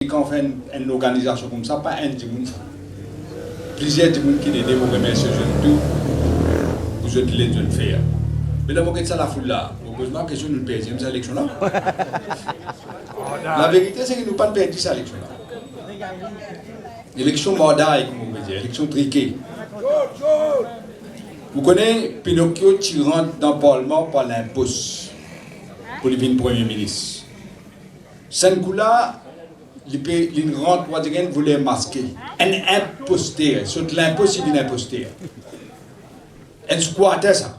Quand on fait une organisation comme ça, pas un Djimoun. Plusieurs Djimoun qui aident pour remercier les jeunes tout, pour eux les jeunes faire. Mais là, vous ça la foule là. Heureusement que je ne perds pas cette élection là. La vérité, c'est que nous n'avons pas perdu cette élection là. L'élection mandat, comme on veut dire, élection triquée. Vous connaissez Pinocchio qui rentre dans le Parlement par l'impôt pour devenir Premier ministre. Senkoula, il rentre pour dire qu'il voulait masquer. Un imposteur, sur l'impôt, c'est une imposteur. Elle squattait ça.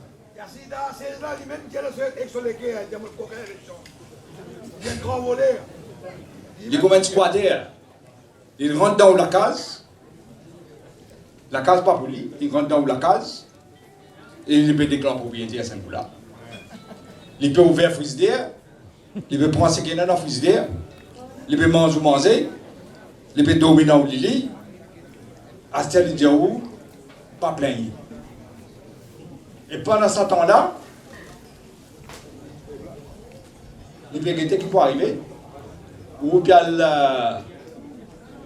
Il est comme un squatter. Il rentre dans la case pas pour lui, il rentre dans la case, et il peut déclarer propriété à Senkoula. Il peut ouvrir frigidaire, il peut prendre ce qu'il y a dans le frigidaire, il peut manger, il peut dormir dans le lit, à ce qu'il dit où, pas plein. Et pendant ce temps-là, il peut guetter qui peut arriver, ou bien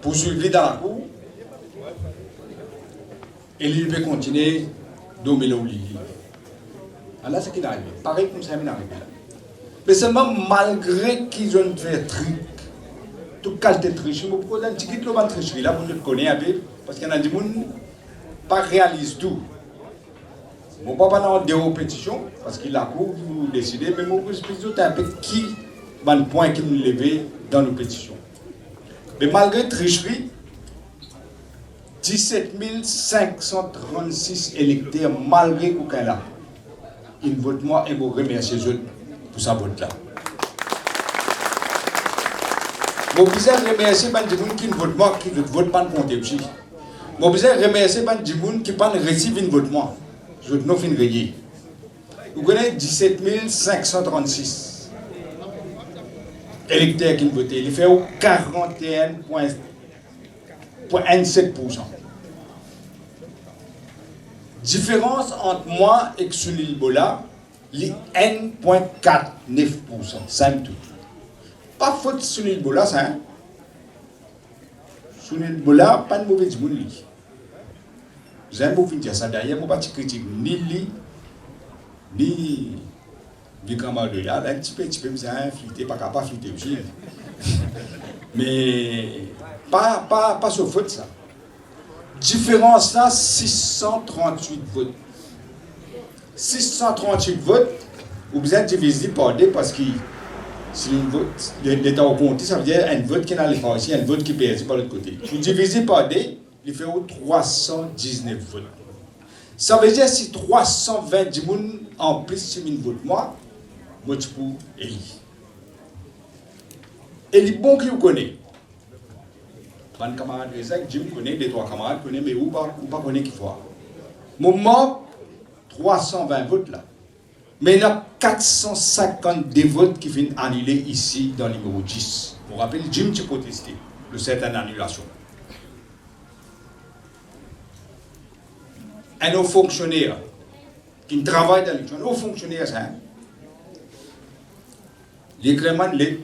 poursuivre dans la cour, et il peut continuer à dormir dans le lit. Alors, c'est ce qui arrive. Pareil comme ça, il arrive là. Mais seulement malgré qu'ils ont fait truc, toute qualité de tricherie, je me pose un petit peu de tricherie là, vous le connaissez un peu, parce qu'il y en a des gens qui ne réalisent tout. Je ne vais pas dans des répétitions, parce qu'il a cours, vous décidez, mais je vais vous expliquer un peu qui va le point qui nous lève dans nos pétitions. Mais malgré tricherie, 17 536 électeurs, malgré qu'aucun là, ils votent moi et vous remercier eux pour sa vote là. Je vous remercier les gens qui ne votent moi, qui ne votent pas contre aussi. Je vous remercier les gens qui ne reçoivent une vote moi. Je ne vais pas rien. Vous connaissez 17 536 électeurs qui votent. Il fait 41,17%. Différence entre moi et Sunil Bola, les 1,49%. C'est tout. Pas faute Sunil Bola, ça. Hein? Sunil Bola, pas de mauvais monde. Vous avez beau dire ça d'ailleurs, je ne vais pas critiquer ni lui, ni Vikram de là. Un petit peu, vous avez flûté, pas capable de flûter aussi. Mais pas sur faute ça. Différence là, 638 votes. 638 votes, vous êtes divisé par deux parce que si l'État au compte, ça veut dire un vote qui n'a pas ici, un vote qui est perdu par l'autre côté. Vous divisez par deux, il fait 319 votes. Ça veut dire si 320 personnes en plus si une vote moi je peux élire. Et les bons qui vous connaissent. Un camarade de Zach, Jim connaît, les trois camarades connaissent, mais ou pas connaît qui faut. Moment 320 votes là. Mais il y a 452 votes qui viennent annuler ici dans le numéro 10. Vous vous rappelez, Jim qui protesté de cette annulation. Un haut fonctionnaire qui travaille dans l'élection, un haut fonctionnaire, ça, l'écrément, les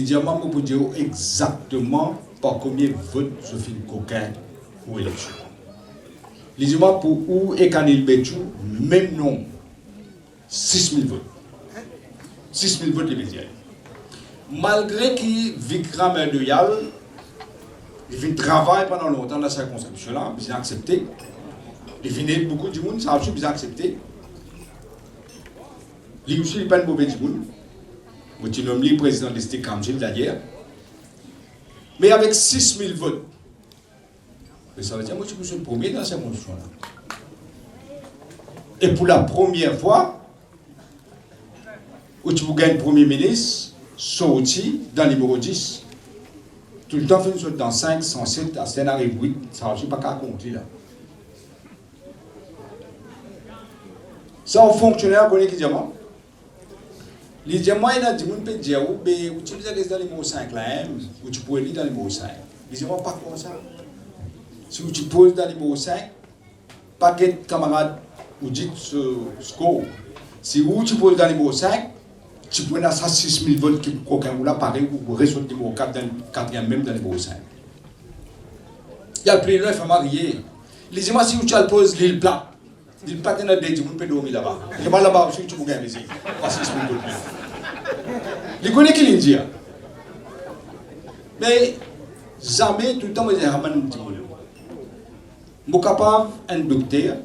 diamants vous dire exactement par combien de votes Sophie Coquin pour l'élection. Les diamants pour où et Kanil Betchou, même nom, 6 000 votes. 6 000 votes les médias. Malgré que Vikram Erdoyal, il fait travail pendant longtemps dans sa circonscription-là, bien accepté. Il finit beaucoup de monde, ça a bien accepté. Il aussi n'est pas un mauvais monde. Je nomme le président de l'Esté Kamjil d'ailleurs. Mais avec 6 000 votes. Mais ça veut dire que je suis le premier dans cette constitution-là. Et pour la première fois, où tu gagnes le Premier ministre, sorti dans le numéro 10. Tout le temps, fait une sorte dans 5, 107, à scénario 8, ça ne va pas qu'à compter là. Ça, un fonctionnaire connaît qui dit moi. Les diamants, il y a des gens qui peuvent dire, mais où tu peux dans le numéro 5 là, où tu peux aller dans le numéro 5. Les diamants, pas comme ça. Si tu poses dans le numéro 5, pas que camarade ou dit ce score. Si où tu poses dans le numéro 5, tu prends ça 6 000 votes qui coquin ou là, pareil, ou réseau de numéro 4 dans le 4e, même dans le numéro 5. Il y a plus de femmes mariées. Les images, si tu as le pose l'île plat, l'île plat, il y a des gens qui peuvent dormir là-bas. Je vais là-bas aussi, tu peux gagner ici. Pas 6 000 votes. Les connaît qui l'Indien. Mais jamais, tout le temps, je dis, je suis capable d'un docteur,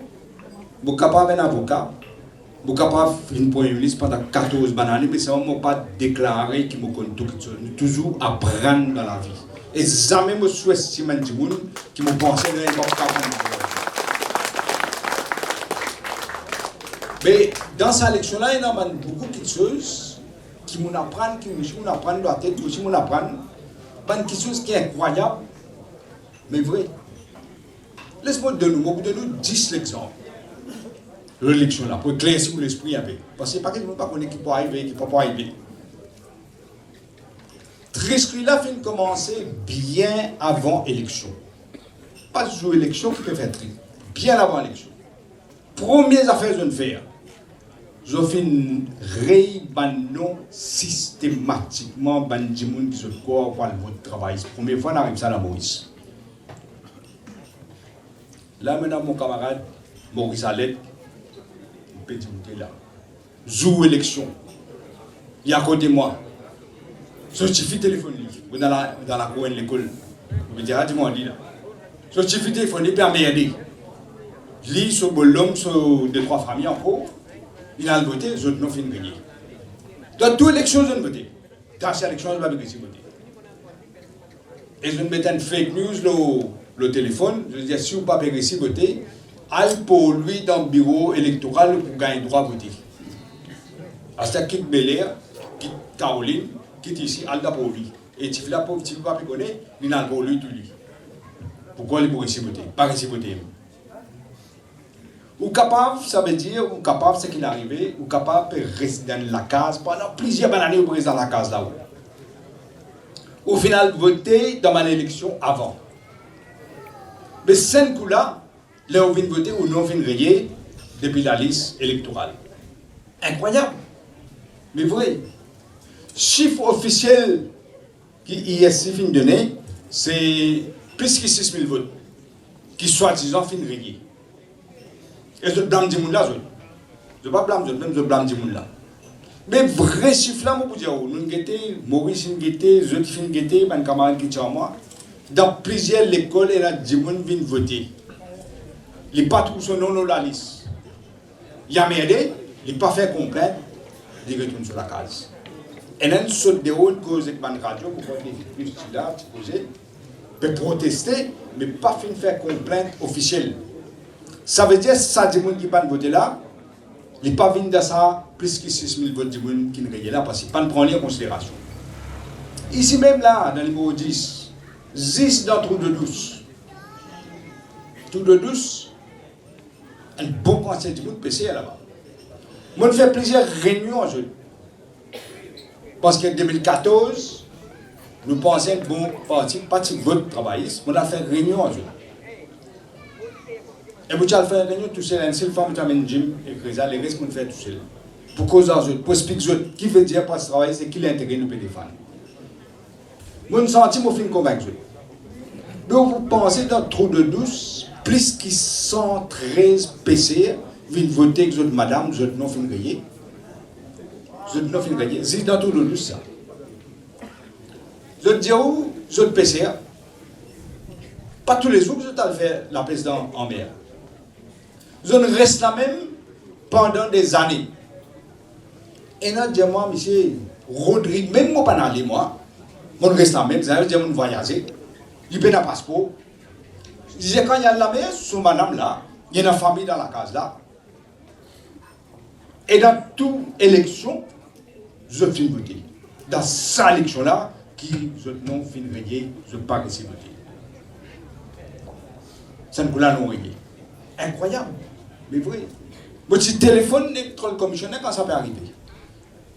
je suis capable d'un avocat, je suis capable d'un premier ministre pendant 14 années, mais ça ne m'a pas déclaré que je connais tout. Je suis toujours apprendre dans la vie. Et jamais je sous-estime un gens qui me pensait que je ne suis pas capable. Mais dans cette élection-là, il y a beaucoup de choses qui m'apprennent, qui m'apprennent dans la tête, aussi m'apprennent. Quelque chose qui est incroyable, mais vrai. Laisse-moi donner 10 exemples de l'élection là, pour éclaircir l'esprit avec. Parce que pas que je ne sais pas qu'on est qui peut arriver, qui ne peut pas arriver. Triscuit là fait commencer bien avant l'élection. Pas sur l'élection qui peut faire tri. Bien avant l'élection. Première affaire que je vais faire. Je fais une réunion systématiquement dans les gens qui se corps pour le travail. Première fois, on arrive ça dans Maurice. Là, maintenant, mon camarade, Maurice Alette, il peut dire là. Joue élection. Il y a à côté de moi. Certifié téléphonique. Dans la cour de l'école. Vous me direz, dis-moi, dis là. Certifié téléphonique permet d'aider. Lis sur l'homme, sur 2-3 familles encore. Il a voté, les autres n'ont pas gagné. Dans toutes les élections, ils ont voté. Dans ces élections, ils n'ont pas voté. Et ils ont mis une fake news le téléphone. Je veux dire, si vous n'avez pas voté, allez pour lui dans le bureau électoral pour gagner le droit de voter. C'est quitte Belair, quitte Caroline, quitte ici, allez pour lui. Et si vous n'avez pas voté, il n'a pas pour lui tout lui. Pourquoi il peut voter? Pas voter. Ou capable, ça veut dire, ou capable, c'est qu'il est arrivé, ou capable de rester dans la case pendant plusieurs années, ou rester dans la case là-haut. Au final, voter dans mon élection avant. Mais ce coup-là, là, on vient voter ou non vient rayer depuis la liste électorale. Incroyable. Mais vrai. Chiffre officiel qui ISC vient donner, c'est plus que 6 000 votes qui soi-disant fin rayer. Et je blâme du monde là, je ne pas blâme, même je blâme du monde là. Mais vrai chiffre là, je peux dire, nous guettons, Maurice nous guetté, je suis guetté, mes camarades qui sont moi. Dans plusieurs écoles, il y a des gens qui viennent voter. Les patrons sont non dans la liste. Il y a merdé, il n'a pas fait complainte, il retourne sur la case. Et là, nous sommes des hauts causes avec ma radio, pour voir les plus là, peut protester, mais pas faire complainte officielle. Ça veut dire que ça des gens qui ne votent là, ils ne pas venir dans ça plus que 6 000 votes de gens qui ne regardent là parce qu'ils ne prennent rien en considération. Ici même là, dans le numéro 10, 10 dans le trou de douce. Trou de douce, un bon conseil de monde PC là-bas. Moi, je fais plusieurs réunions en jeu. Parce qu'en 2014, nous pensons que bon parti vote travailliste, on a fait réunion en jeu. Et vous avez fait une réunion tout seul, une seule femme qui a un gym et Grisa, les restes, vous fait tout seul. Pour cause d'argent, pour expliquer qui veut dire pas travailler, c'est qui l'intérêt nous peut défendre. Moi, je sens que je suis convaincu. Donc, vous pensez dans le trou de douce, plus que 113 PC viennent voter avec votre madame, votre non fin gagné. Votre non fin gagné. C'est dans le trou de douce, ça. Je dis où, votre PC, pas tous les jours que je t'ai fait la présidente en mer. Je reste là même pendant des années. Et là, je dis moi, monsieur Rodrigue, même moi, pas aller, moi, je reste là même, je dis moi, voyager, il paye un passeport. Je disais, quand il y a la mer, sur madame là, il y a une famille dans la case là. Et dans toute élection, je finis voter. Dans cette élection là, qui je non finis voter, je ne pas laisser voter. C'est un coup là non réglé. Incroyable, mais vrai. Moi, je téléphone le commissionnaire quand ça peut arriver.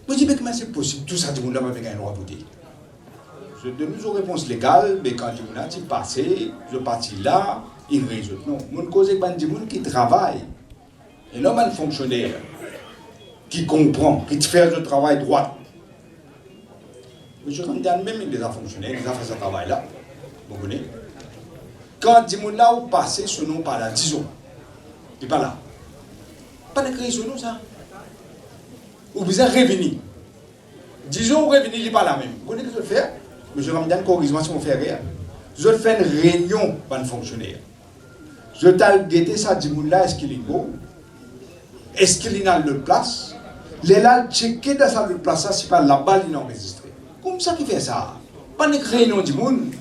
Moi, je dis, mais comment c'est possible? Tout ça, tout le monde n'a pas un droit à voter. Je donne une réponse légale, mais quand je suis passé, je suis parti là, il résout. Non, mon cause est des gens qui travaillent. Et non, un fonctionnaire qui comprend, qui fait le travail droit. M. Ramdan, même il a fonctionné, il a fait ce travail-là. Vous connaissez? Quand Dimouna ou passé ce nom par là, disons, il n'est pas là. Pas de créer ce nom, ça. Ou vous êtes revenu. Disons, revenu, il n'est pas là même. Vous connaissez ce que je fais? M. Ramdan, corrige-moi si on fait rien. Je fais une réunion pour un fonctionnaire. Je t'ai guetté ça, Dimouna, est-ce qu'il est beau? Est-ce qu'il a le place? Les là, checker dans sa place, ça, c'est pas là-bas, il est enregistré. Comme ça qui fait ça? Pas de réunion du monde.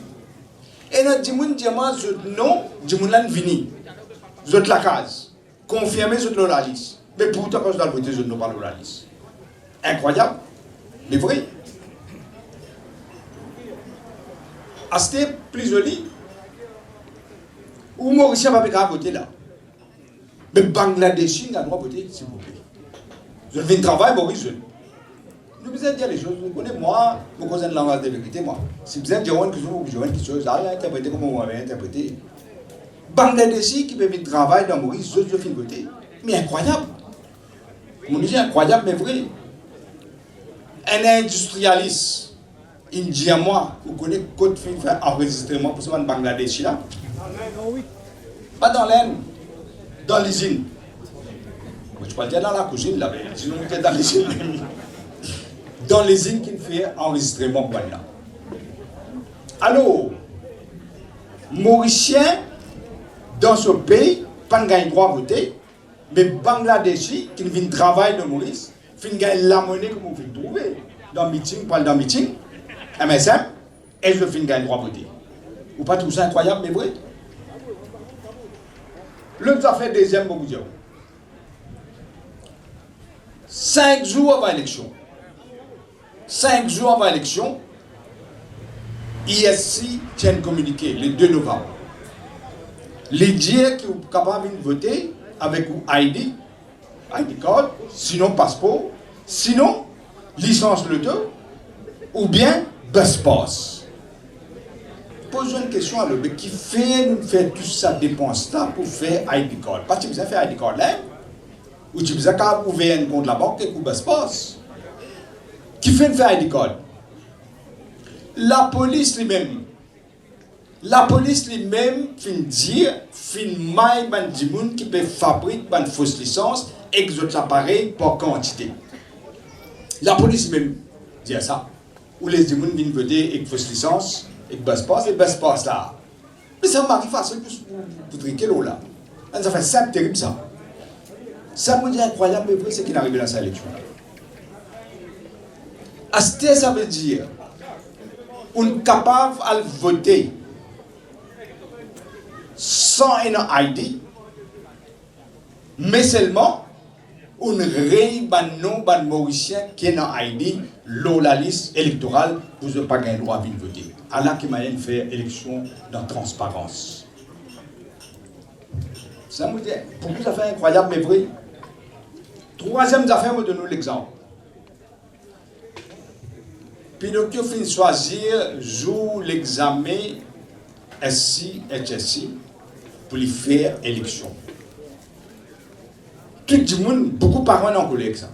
Et notre dimoun dit moi, non, dimoun là vini. Je la case. Confirmé, je la liste. Mais pourtant, quand je dois le voter, je ne parle pas la liste. Incroyable. Mais vrai. C'était plus joli. Ou Mauricien va pas voter là. Mais Bangladeshi n'a pas droit de voter, s'il vous plaît. Je fais un travail, Maurice. Nous besoin de dire les choses. Vous connaissez moi, vous connaissez la langage de vérité, moi. Si vous avez quelque chose, interpréter comme on m'avait interprété. Bangladeshi qui peut faire un travail dans Maurice, je fais voter. Mais incroyable. Mon dit incroyable, mais vrai. Un industrialiste indien, moi, vous connaissez code fait enregistrement pour ce Bangladeshi là. Pas dans l'aine, dans l'usine. Je parle dire dans la cuisine là, sinon on était dans l'usine. Dans l'usine qui fait enregistrement pour là. Alors, Mauricien, dans ce pays, pas de droit à voter, mais Bangladeshi, qui vient travailler dans Maurice, fin gagne la monnaie que vous pouvez trouver dans le meeting, dans le meeting, MSM, et je fin gagne droit à voter. Vous pas trouver ça incroyable, mais vrai? L'autre a fait deuxième, vous dire. 5 jours avant l'élection. 5 jours avant l'élection, ISC tient un communiqué le 2 novembre. Les dire qui sont capables de voter avec ID card, sinon passeport, sinon licence l'auto, ou bien bus pass. Posons une question à l'autre, qui fait nous faire tout ça dépense là pour faire ID card? Parce que vous avez fait ID card là, ou tu as ouvert un compte la banque et bus pass. Qui fait faire ID card? La police lui-même fin dire, fin maille ban dimoun qui peut fabriquer ban fausse licence et que d'autres appareils pour quantité. La police même dit ça. Ou les dimoun viennent voter avec fausse licence et que basse passe là. Mais ça m'arrive facile pour triquer l'eau là. Ça fait simple, terrible ça. Ça me dit incroyable, mais vrai, c'est qu'il arrive dans cette élection là. Aster, ça veut dire on est capable de voter sans un ID, mais seulement on réunit un nom de Mauricien qui est un ID, la liste électorale, vous n'avez pas gagné le droit de voter. Allah qui m'a fait élection dans transparence. Ça me dit, pourquoi ça fait incroyable, mais vrai. Troisième affaire, je donne l'exemple. Pinocchio finit choisir jour l'examen SI, HSI pour lui faire élection. Tout le monde, beaucoup de parents n'ont pas ça.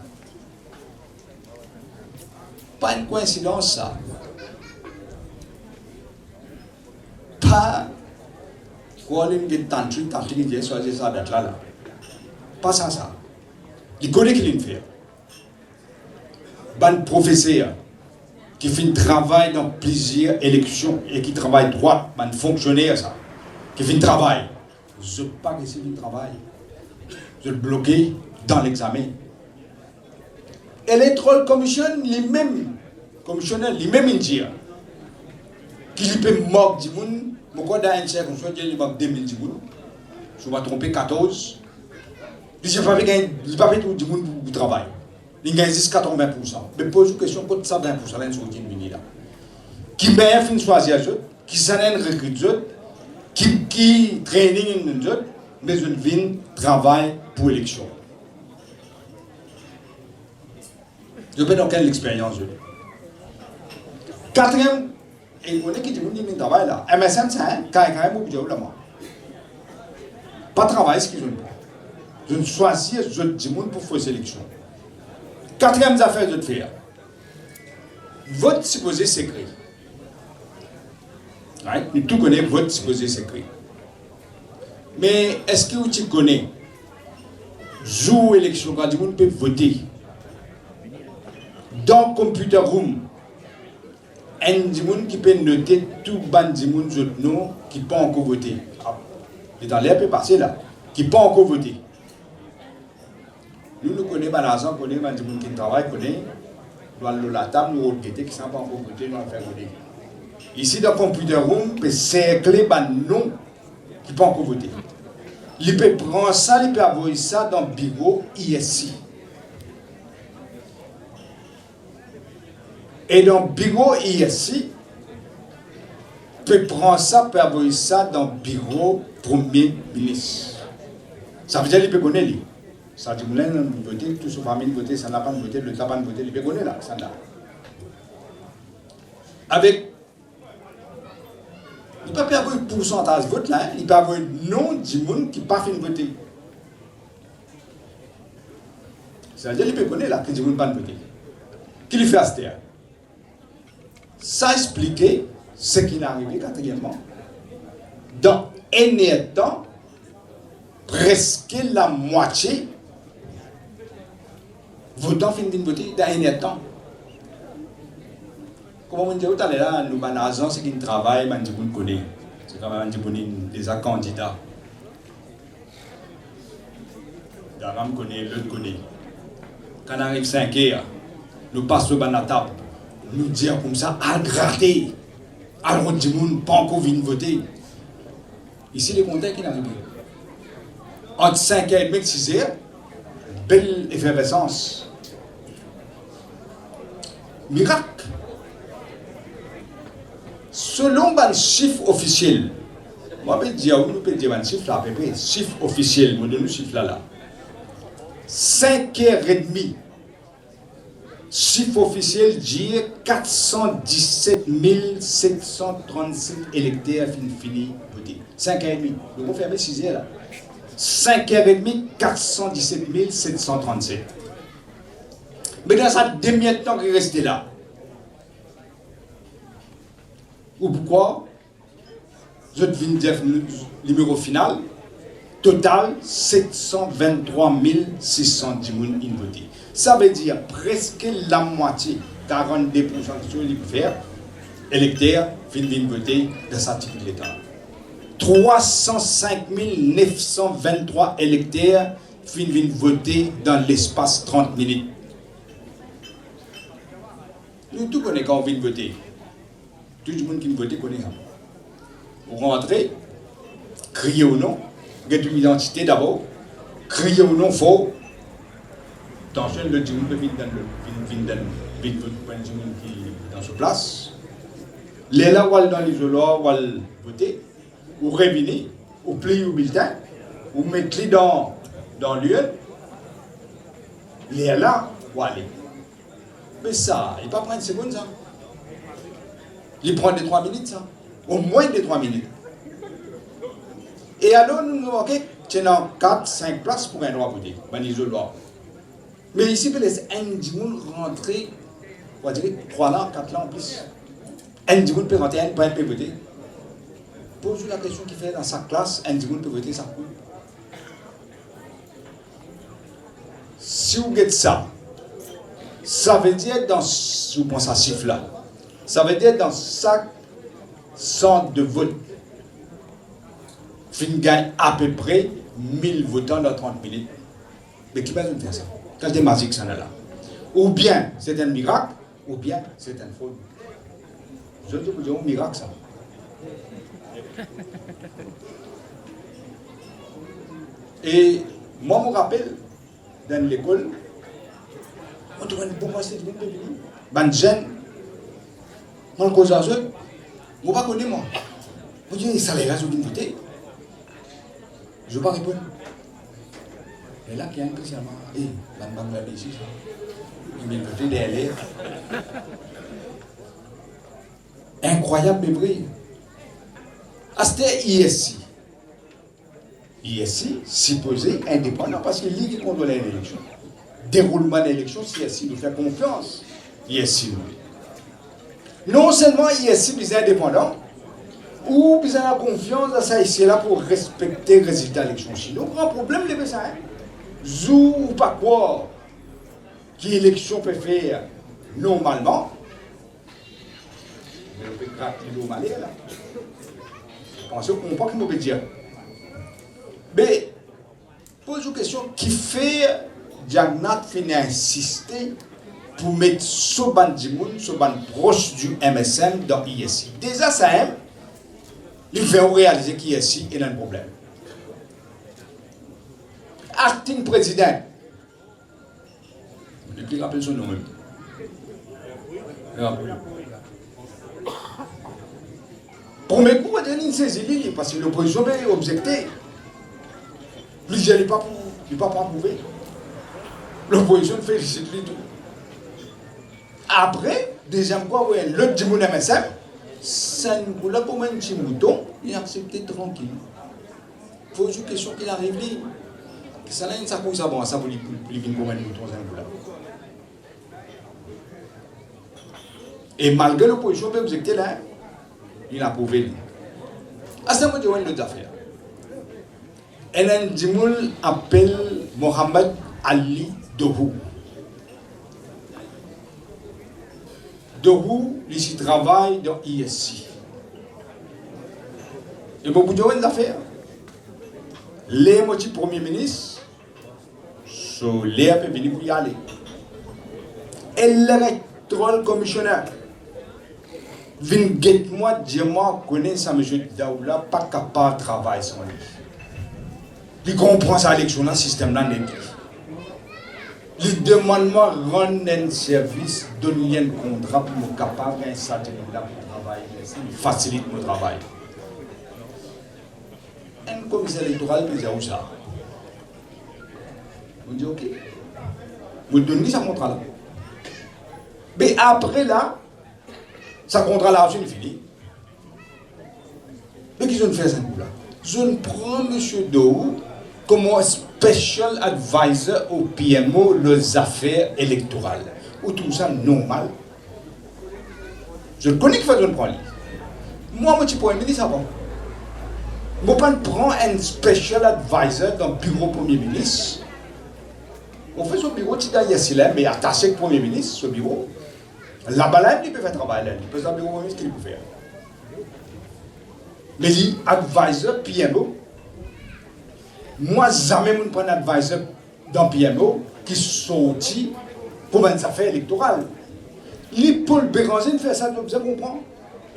Pas une coïncidence ça. Pas quoi on est tantrique qui vient choisir ça date là. Pas ça. Il connaît qu'il fait. Ban professeur qui fait un travail dans plusieurs élections et qui travaille droit, un fonctionnaire ça, qui fait un travail. Je ne peux pas essayer de travail. Je le bloquer dans l'examen. Electoral Commission, lui-même, commissionnaire, lui-même indien, qui lui peut moquer du monde, pourquoi dans une circonstance, il moque 2000 du monde, je vais me tromper 14, il n'a pas fait tout du monde pour travail. Il gagne 80%. Mais pose une question, quand ça 20%, là, sur une là. Qui m'a fait choisir les autres, qui s'en recrute les autres, qui training les autres, mais je viens travail pour l'élection. Je ne sais pas dans quelle expérience. Quatrième, et on est qui dit que travail là. MSN, c'est un quand même au là. Pas travail, ce qu'ils ont. Je choisis, je dis pour faire sélection. Quatrième affaire de faire. vote supposé secret. Right? Nous tous connaissons vote supposé secret. Mais est-ce que tu connais jour élection quand tout le monde peut voter dans le computer room, un monde qui peut noter tout ban de monde qui peut encore voter. Et dans l'air peut passer là, qui peut encore voter. Nous connaissons pas l'argent, nous connaissons des gens qui travaillent, nous connaissons la table, nous regrettons qui ne sont pas encore votés, nous faire voter. Ici dans le computer room, peut cercler les noms qui ne peuvent encore voter. Il peut prendre ça, il peut envoyer ça dans le bureau ISI. Et dans le bureau ISI, il peut prendre ça, il peut envoyer ça dans le bureau Premier ministre. Ça veut dire qu'il peut connaître. Ça veut dire qu'il peut voter, tout sa famille voter, ça n'a pas voté, le tabac voter, il peut connaître là, ça n'a. Avec. Il ne peut pas avoir un pourcentage de vote là, il peut avoir un nom du monde qui n'a pas fait voter. Ça veut dire qu'il peut connaître là, que du monde n'a pas voté. Qui lui fait à ce terre? Ça explique ce qui est arrivé quatrièmement. Dans un temps, presque la moitié votant fin de voter dans un temps. Comme on dit tout à l'heure, nous avons ce qui travaille, nous connaissons. C'est quand même des candidats. D'abord, on connaît, l'autre connaît. Quand on arrive 5 heures, nous passons à la table. Nous disons comme ça, à gratter. Alors, du monde pas encore venu voter. Ici, les compteurs qui n'arrivent pas. Entre 5h30 et 6h, belle effervescence. Miracle. Selon les chiffres officiels, moi je peux dire un chiffre là à peu près, chiffre officiel, je donne le chiffre là. 5h30, chiffre officiel dit 417 737 électeurs finis votés. 5h30, nous fermer 6h là. 5h30, 417 737. Mais dans ça, demi-temps qui est resté là. Ou pourquoi? Je viens de dire le numéro final. Total 723 610 personnes voté. Ça veut dire presque la moitié, 42% de ceux qui peuvent faire, électeurs, viennent voter dans cet article de l'État. 305 923 électeurs viennent voter dans l'espace 30 minutes. Nous tous connaissons quand on vient voter. Tout le monde qui vote connaît ça. Pour rentrer, crier ou non, get une identité d'abord, crier ou non faux. Attention, le monde peut venir dans sa place. Les là, ou dans l'isoloir, ou voter, ou revenir, ou plier au bulletin, ou mettre dans l'urne. Les là, ou aller. Mais ça, il ne va pas prendre une seconde, ça. Il prend des 3 minutes, ça. Au moins des 3 minutes. Et alors, nous nous manquons, tu as 4-5 places pour un droit voter, dans l'isoloir. Mais ici, il laisse un dimoun rentrer, on va dire 3 ans, 4 ans en plus. Un dimoun peut rentrer, un peut voter. Pose la question qu'il fait dans sa classe, un dimoun peut voter, ça coule. Si vous faites ça, ça veut dire dans, si vous pensez à ce chiffre-là, ça veut dire dans chaque centre de vote, fin gagne à peu près 1000 votants dans 30 minutes. Mais qui va nous faire ça? Quand c'est magique, ça là. Ou bien c'est un miracle, ou bien c'est une fraude. Je te dis un miracle, ça. Et moi, je me rappelle, dans l'école, on doit beaucoup passer de bon pays. Ben, jeune, moi, le cause à eux, je ne pas connais moi. Je dis, ça les raisons d'une voter. Je ne vais pas répondre. Et là, il y a un peu seulement, la Bangladesh ici, il vient voter derrière. Incroyable, mais vrai. Ah, c'était ISI. ISI, supposé indépendant, parce que lui qui contrôle l'élection. Déroulement de l'élection, si ISI nous fait confiance, ISI nous. Non seulement ISI est indépendant, ou ils ont la confiance dans ça ici là pour respecter le résultat de l'élection. Sinon, grand problème, les ça. Zou ou pas quoi, qui l'élection peut faire normalement, mais on peut gratter normalement là. Pensez qu'on comprend qu'il nous veut dire. Mais, pose une question qui fait Diagnat finir insister pour mettre ce bandimoun, ce band proche du MSM dans ISI. Déjà, ça aime. Il fait réaliser qu'ISI est un problème. Acting président. Je ne rappelle son nom même. Premier coup, il a saisi parce que l'opposition a objecté. Plusieurs n'ont pas approuvé. L'opposition félicite lui tout. Après, deuxième fois, l'autre du MSM, ça nous l'a comme un petit mouton, il a accepté tranquille. Il faut une question qu'il arrive là. Ça n'a une ça pour ça, bon, ça pour lui venir comme un mouton, ça nous l'a. Et malgré l'opposition, vous êtes là, il a approuvé. À ce moment, il y a une autre affaire. Un Dimoul appelle Mohamed Ali Dohou. Dohou, il travaille dans ISI. Et beaucoup de gens d'affaires. Les motifs premiers ministres, sont les peu venus pour y aller. Et l'électoral commissionnaire, vient moi dire moi connaît ça, M. Daoula, pas capable de travailler sans lui. Il comprend sa élection dans le système là net. Il demande moi rendre un service, donner un contrat pour me capable d'un certain là pour travailler, il facilite mon travail. Un commissaire électoral peut dire où ça. On dit ok. Vous donnez ça contrat là. Mais après là, ça contrat là, c'est fini. Mais qu'ils ont fait ça coup là. Je prends M. Dohou comme un special advisor au PMO, les affaires électorales. Ou tout ça normal. Je connais qu'il faut que je prends. Moi, je prends un ministre avant. Je prends un special advisor dans le bureau Premier ministre. On fait ce bureau, tu as mais attaché avec le Premier ministre, ce bureau. Là-bas, il peut faire travail. Il peut faire le bureau Premier ministre qu'il peut faire. Mais il advisor PMO. Moi, jamais je prends un advisor dans PMO qui sortit pour une affaire électorale. Paul Béranger fait ça, vous comprenez?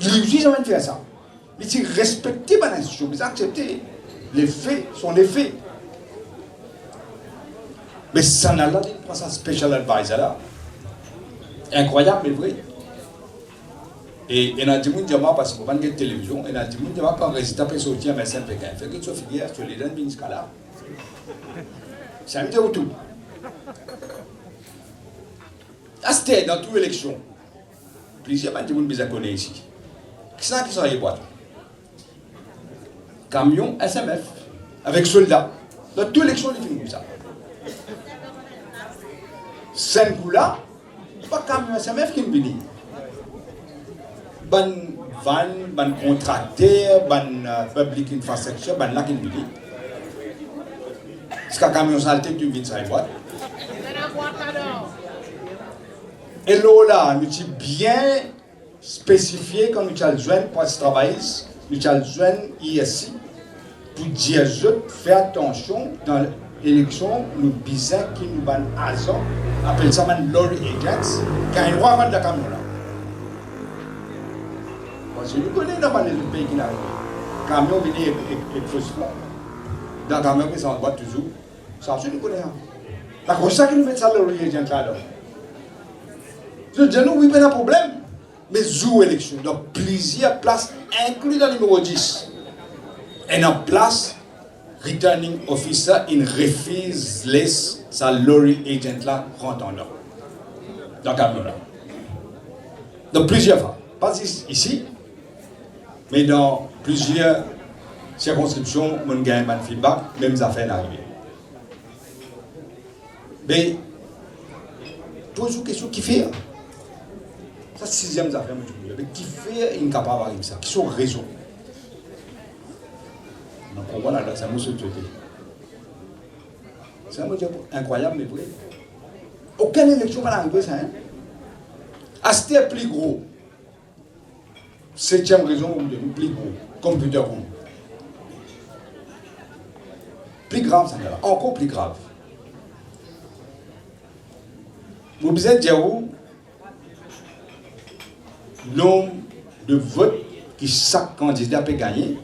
Il dit jamais de faire ça. Il dit respecter ma institution, vous acceptez. Les faits sont les faits. Mais ça n'a pas de ça special advisor là. Incroyable, mais vrai. Et il y a des gens parce qu'on va de télévision, il y a des gens quand le résultat peut sortir, mais c'est un peu gain. Fait que tu figures sur les deux ministres là. Ça me dit tout. À c'était dans toute élection. Plusieurs gens qui connaissent ici. Qui sont qui sont les boîtes? Camion SMF avec soldats. Dans toute élection, ils finissent comme ça. 5 coups là, pas camion SMF qui vient. Ban van, ban contracteur, ban public infrastructure, ban là qui vient. Est-ce qu'un camion saleté tu viens ça boîte? Et là, nous avons bien spécifié quand nous avons besoin pour travailler, nous avons besoin ISI pour dire faire attention dans l'élection, nous bisons qui nous ban agent, appelle ça man lorry agents, quand ils vont vendre le camion là. Parce que nous connaissons dans les pays qui n'arrivent. Le camion vient et frustrant. Dans le camion qui s'en va toujours, ça nous connaissons. C'est comme ça que nous mettons ça lorry agent là. Je dis nous, oui, mais il y a un problème. Mais zou élection, dans plusieurs places, inclus dans le numéro 10. Et dans place, returning officer in refuse list, sa lorry agent là rentre en ordre. Dans le camion là. Dans plusieurs fois. Pas ici, mais dans plusieurs circonscriptions, on gagne un feedback, même affaires n'arrivent. Mais, pose une question qui fait. Ça, sixième affaire, qui fait incapable avec ça, qui sont réseau. Donc, voilà, là, ça me saute. C'est incroyable, mais vrai. Aucune élection va arriver, ça. Hein? À ce plus gros. Septième raison, plus gros. Computer room. Plus grave, ça là. Encore plus grave. Vous pouvez dire où nombre de votes que chaque candidat peut gagner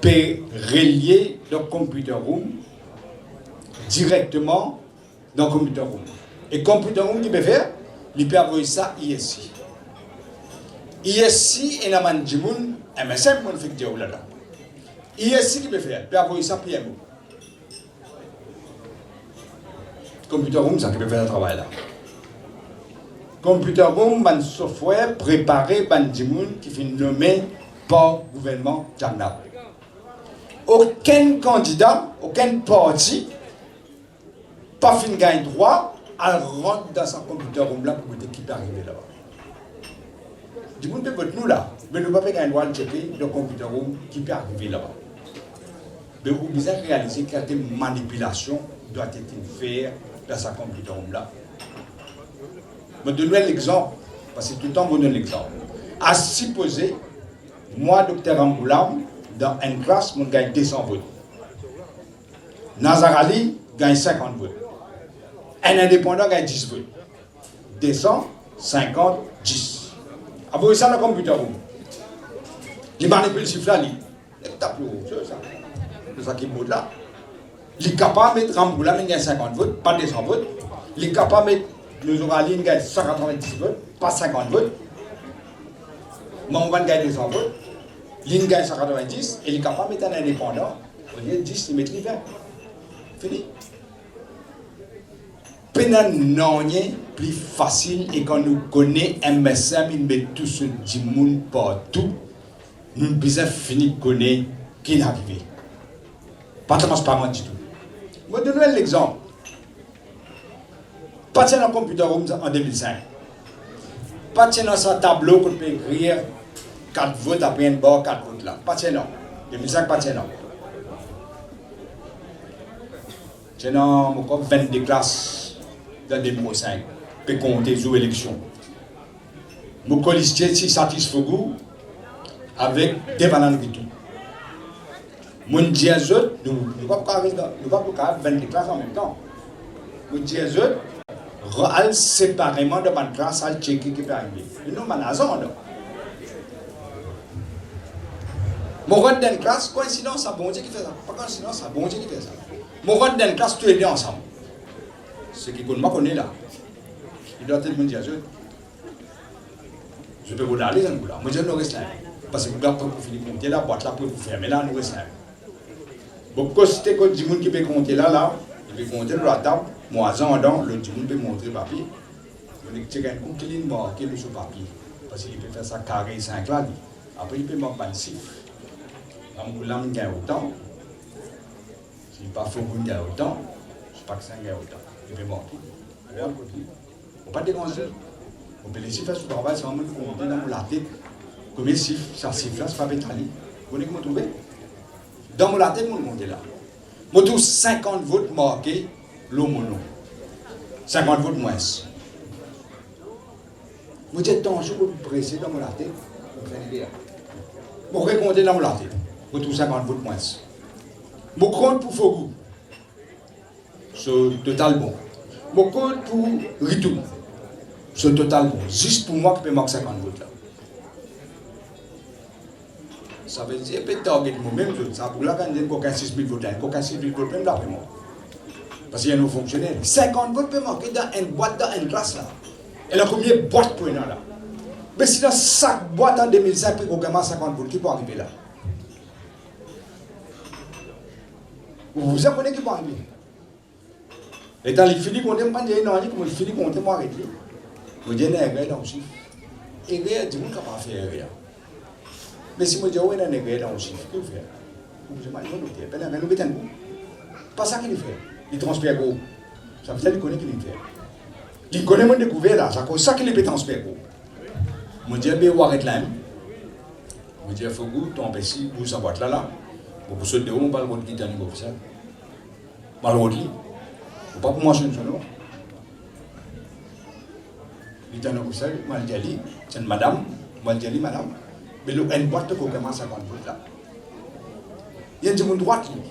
peut relier le computer room directement dans le computer room. Et le computer room qui peut faire, il peut envoyer ça ISI. ISI et la manjimoun, mais c'est un fait dire là-dedans. ISI qui peut faire, il peut envoyer ça PMO. Computer room, ça qui peut faire le travail là. Computer room, un software préparé par Djimoun qui fait nommé par le gouvernement Jamna. Aucun candidat, aucun parti, pas fin gagne droit à rentrer dans son computer room là pour qui peut arriver là-bas. Djimoun peut voter nous là, mais nous ne pouvons pas gagner droit de checker le computer room qui peut arriver là-bas. Mais vous devez réaliser que des manipulations doivent être faites dans sa computer room là. Je vais donner l'exemple, parce que tout le temps, je donne l'exemple. À supposer, moi, docteur Amboulam, dans une classe, je gagne 200 votes. Nazar Ali gagne 50 votes. Un indépendant gagne 10 votes. 200, 50, 10. Après ça, dans le computer room. Il manipule le chiffre là, il tape le haut, c'est ça. C'est ça qui est beau là. Il est capable de mettre Amboulam, il gagne 50 votes, pas 200 votes. Il est capable de mettre nous aurons ligne gagne 190 votes, pas 50 votes. Mangouan gagne 200 votes. Ligne gagne 190 et il est capable de mettre un indépendant. Au lieu de 10, il met 20. Fini. Pénan non plus facile et quand nous connaissons MSM, il met tout ce djimoun partout. Nous besoin finir de connaître qui est arrivé. Pas transparent du tout. Je vais donner l'exemple. Pas dans le computer room en 2005. Pas dans ce tableau qu'on peut écrire 4 votes après une barre 4 votes là. Pas dans 2005, pas dans. C'est dans 22 classes dans 2005. Peut compter aux élections. Mon colistier si satisfait avec des bananes et tout. Mon diazot, nous ne pouvons pas faire 22 classes en même temps. Mon diazot, al séparément de ma classe, al checker qui peut arriver. Nous, manazon, non. Mon rôle d'une classe, coïncidence, c'est bon Dieu qui fait ça. Pas coïncidence, c'est bon Dieu qui fait ça. Mon rôle d'une classe, tout est bien ensemble. Ce qui ne connaît là. Il doit être mon Dieu. Je peux vous aller dans le là. Moi, je ne reste là. Parce que vous avez pour finir de compter la boîte là pour vous fermer là, nous restons là. Donc, quand c'est que du monde qui peut compter là, il peut compter la table. Moi, j'entends, le Djimoun peut montrer le papier. Il peut checker un coup qui est marqué sur le papier. Parce qu'il peut faire ça carré 5 là. Après, il peut marquer un chiffre. Amboulam gagne autant. Si pas Fogoun gagne autant, je ne sais pas que ça gagne autant. Il peut marquer. Il ne faut pas déranger. On peut les chiffres sur le travail, c'est vraiment compter dans la tête. Combien de chiffres, ça chiffre là, c'est pas pétali. Vous voyez comment trouver? Dans la tête, mon monde est là. Moi, tous 50 votes marqués. L'homono. 50 votes moins. Vous êtes danger pour vous presser dans la tête. Vous récomptez dans la tête. Vous tous 50 votes moins. Vous comptez pour Fogou. C'est total bon. Vous comptez pour Ritou. C'est total bon. Juste pour moi qui peux marquer 50 votes là. Ça veut dire que peut-être moi-même, ça pour là quand il y a aucun 6 000 votes, aucun 6 000 votes même là vraiment. Parce qu'il y a nos fonctionnaires. 50 votes peuvent manquer dans une boîte, dans une classe là. Et là, combien de boîtes pour là? Mais si dans chaque boîte en 2005, il y a 50 votes, qui peut arriver là? Vous vous apprenez qui peut arriver? Et dans les filles qu'on aime pas dire non, comme les filles qu'on aime arrêter. Vous dites, non, il y a un chiffre. Et il y a des gens qui ne peuvent pas faire rien. Mais si vous dites, oui, il y a un chiffre, qu'est-ce que vous faites? Vous dites, non, nous mettons un bout. Pas ça qu'il fait. Il transpire gros. Ça veut dire qu'il connaît qu'il fait. Il connaît mon découvert là, c'est ça qu'il est transféré. Je dis, ben, on arrête là. Je dis, il faut que tu empêches, vous sa boîte là. Pour se dire, on parle de qui est un officiel. Parle de qui. Faut pas pour moi, je ne sais pas. Il est un officiel, moi, je dis, c'est une madame, moi, je dis, madame. Mais il y a une boîte qui commence à 50 votes là. Il y a une droite, lui.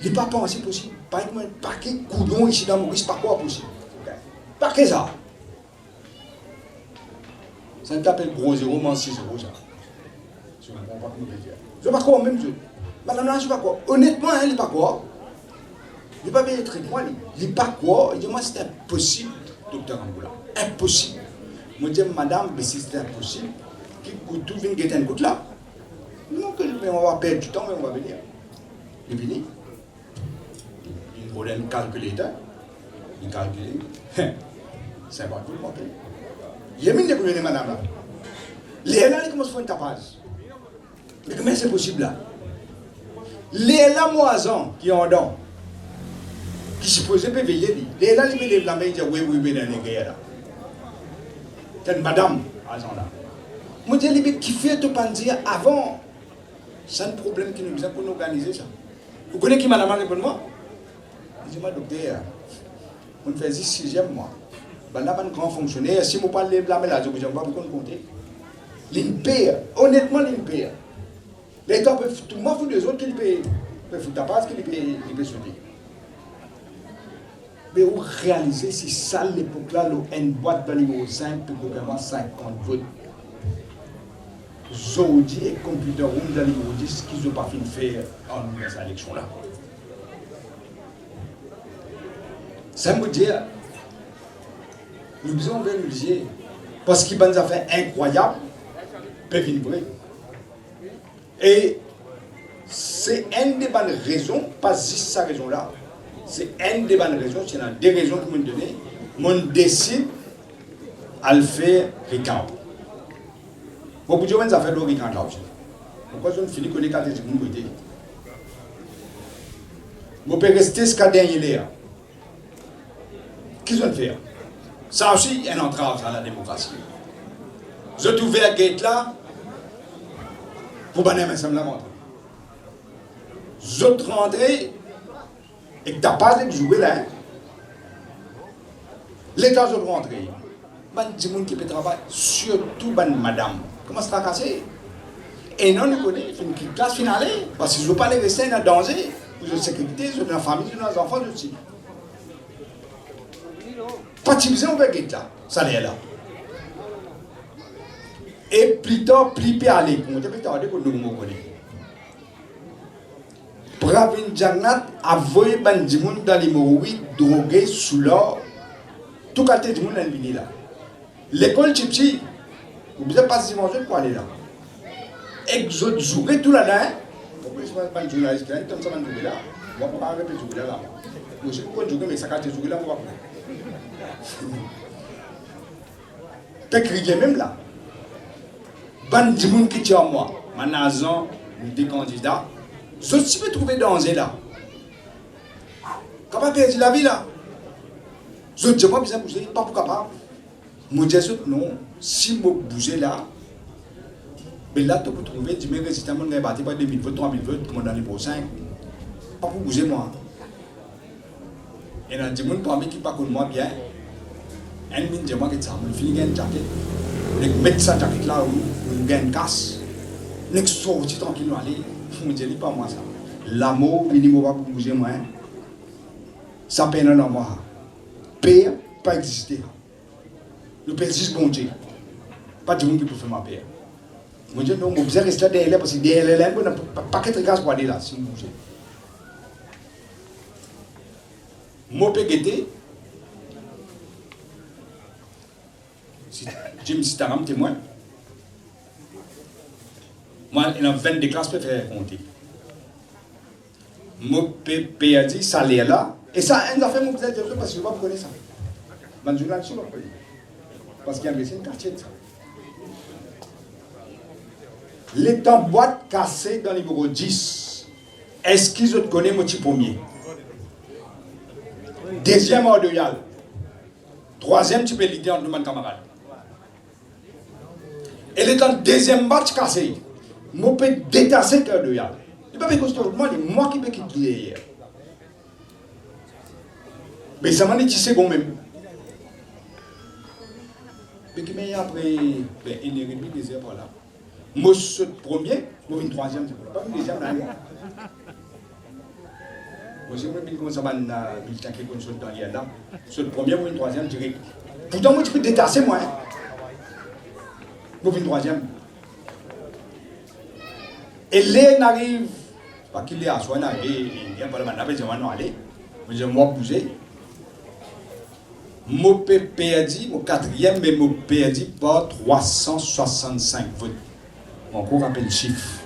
Il n'est pas pensé possible. Pas qu'un coudon ici dans Maurice, pas quoi possible. Pas que ça. Ça s'appelle gros zéro, moins 6 zéro, ça. Je ne comprends pas comment dire. Je ne sais pas quoi, même je. Madame, là, je ne sais pas quoi. Honnêtement, il n'est pas quoi. Il n'est pas bien être moi, il n'est pas quoi. Il dit, moi, c'est impossible, docteur Angoula. Impossible. Moi, je dis, madame, mais si c'est impossible, qui coûte tout, vient guetter un côté là. Non, on va perdre du temps, mais on va venir. Il est venu. Il a un calculateur. Il calcule. 50 000 mois. Il y a mis pour madame là. Les là, ils commencent à faire un tapage. Mais comment c'est possible là? Les là, moisons qui ont don, qui supposent pas veiller, les là, ils lèvent la main et disent oui, oui, mais dans les guerres là. C'est une madame, à ce là. Moi, je dis, qui fait tout dire avant, c'est un problème qui nous a pour nous organiser ça. Vous connaissez qui madame répond moi? Je dis, docteur, on fait 6e mois. Ben là, un grand fonctionnaire, si je parle de la maladie, je ne vais pas vous compter. L'INPEA, honnêtement, l'INPEA. L'État peut tout le monde, les autres qui payent. Peut foutre ta passe, qui peut sauter. Mais vous réalisez, si ça, l'époque-là, une boîte de niveau 5 pour gouvernement 50 votes. Zodi et computer room dans niveau 10, qu'ils n'ont pas fini de faire en cette élection-là. Ça me dit, nous devons nous dire, parce qu'il y a des affaires incroyables, peuvent venir vrai. Et c'est une des bonnes raisons, pas juste sa raison-là, c'est une des bonnes raisons, c'est une des raisons que je me donne, je décide à le faire récamp. Beaucoup de gens ont fait le récamp là aussi. Pourquoi je ne finis que les quatre de mon côté? Je peux rester ce qu'à dernier là. Qu'est-ce qu'on fait? Ça aussi, un entrave à la démocratie. Je trouve la gate là, pour banner mes sembles rentrer. Je rentrer et que tu n'as pas de jouer là. L'État, je rentrer. Il y a des gens qui peuvent travailler, surtout madame. Comment se tracasser? Et non, nous connaissons une classe finale, parce que je ne veux pas les rester en danger, pour la sécurité, sur la famille, sur nos enfants aussi. Pas de besoin de faire ça, ça l'est là. Et plus tard, plus tard, aller, pour plus tard, pour nous connaître. Pravin Jagnat a voyé Bandimoun dans les Moroui, drogué sous l'or, tout quartier du monde dans le mini là. L'école Chipchi, vous n'avez pas si manger pour aller là. Et vous jouez tout là-dedans. Pourquoi je ne suis pas un journaliste qui est comme ça, je là. On va pas arrêter de jouer là. Je sais pourquoi jouer, mais ça quand tu joues là, on va pas. Tu crié même là. Bandimoun qui tient à moi, Manazan, des candidats, je suis peux trouver danger là. Comment perdre la vie là? Je ne sais pas besoin de bouger, pas pour capable. Moi je dis non, si je bouge là, mais là tu peux trouver, tu me résistes à mon gars, tu vas 2000 votes, 3000 votes, comme dans les pour 5. Pas pour bouger moi. Et dans des gens parmi qui ne parlent moi bien, un minute de moi qui ça, je finis une jaquette. Je mets sa jaquette là où je gagne une casse. Je sors tranquillement aller. Je ne dis pas moi ça. L'amour, il ne va pas bouger moi. Ça peine dans moi. Paix, pas exister. Le paix juste bon Dieu. Pas de monde qui peut faire ma paix. Moi je dis non, je vais rester derrière parce que derrière là, il n'y a pas de gaz pour aller là si vous bougez. Moi je peux guetter. Jim Sitaram témoin. Moi, il y a 20 classes pour faire compter. Mon pépé a dit, ça l'est là. Et ça, il a fait mon petit développement parce que je ne vais pas connaître ça. Je ne vais pas connaître. Parce qu'il y a un quartier de ça. Les temps boîte cassées dans le numéro 10. Est-ce qu'ils te connaissent mon petit premier? deuxième ordre de yal. Troisième, tu peux l'idée entre nos camarades. Elle est en deuxième match cassé. Je peux détasser cœur de yal. Il ne peut pas me moi qui peux quitter hier. Mais ça m'a dit, tu sais, bon même. Mais qui m'a après une heure et demie, 2 heures par là. Moi, je suis premier, moi, une troisième, pas une deuxième, là. Moi, j'ai même commencé à dire bulletin qui est comme ça dans l'IA là. Je suis premier, moi, une troisième, direct. Pourtant, moi, tu peux détasser, moi. Moi, une troisième. Et là, on arrive, pas qu'il est à soi, on arrive, il y a pas de mandat, je vais aller. Je vais bouger. Je peux perdre, mon quatrième, mais je peux perdre par 365 votes. Mon cours rappelle le chiffre.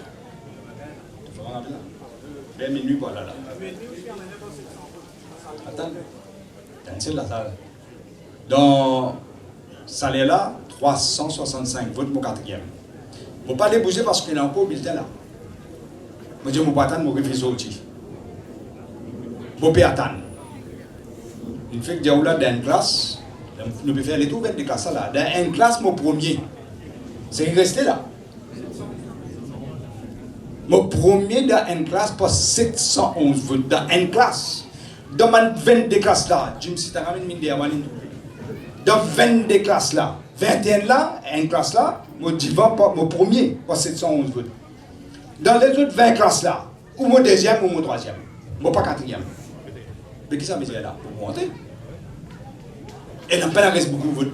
Tu vas rappeler là? 20 minutes, voilà là. Attends, c'est la salle. Dans salaire là, 365 votes, mon quatrième. Je ne peux pas aller bouger parce qu'il y a encore un bulletin là. Je ne peux pas attendre, je vais réviser aussi. Je peux attendre. Il fait que j'ai là dans une classe, nous pouvons faire les tours de classe là. Dans une classe, mon premier, c'est resté là. Mon premier dans une classe pour 711 votes. Dans une classe. Dans ma 22 classes là, je me suis dit, dans 22 classes là, 21 là, une classe là, mon premier pour 711 votes. Dans les autres 20 classes là, ou mon deuxième ou mon troisième, mon pas quatrième. Mais qui ça me dit là? Pour monter. Et n'a pas reste beaucoup de votes.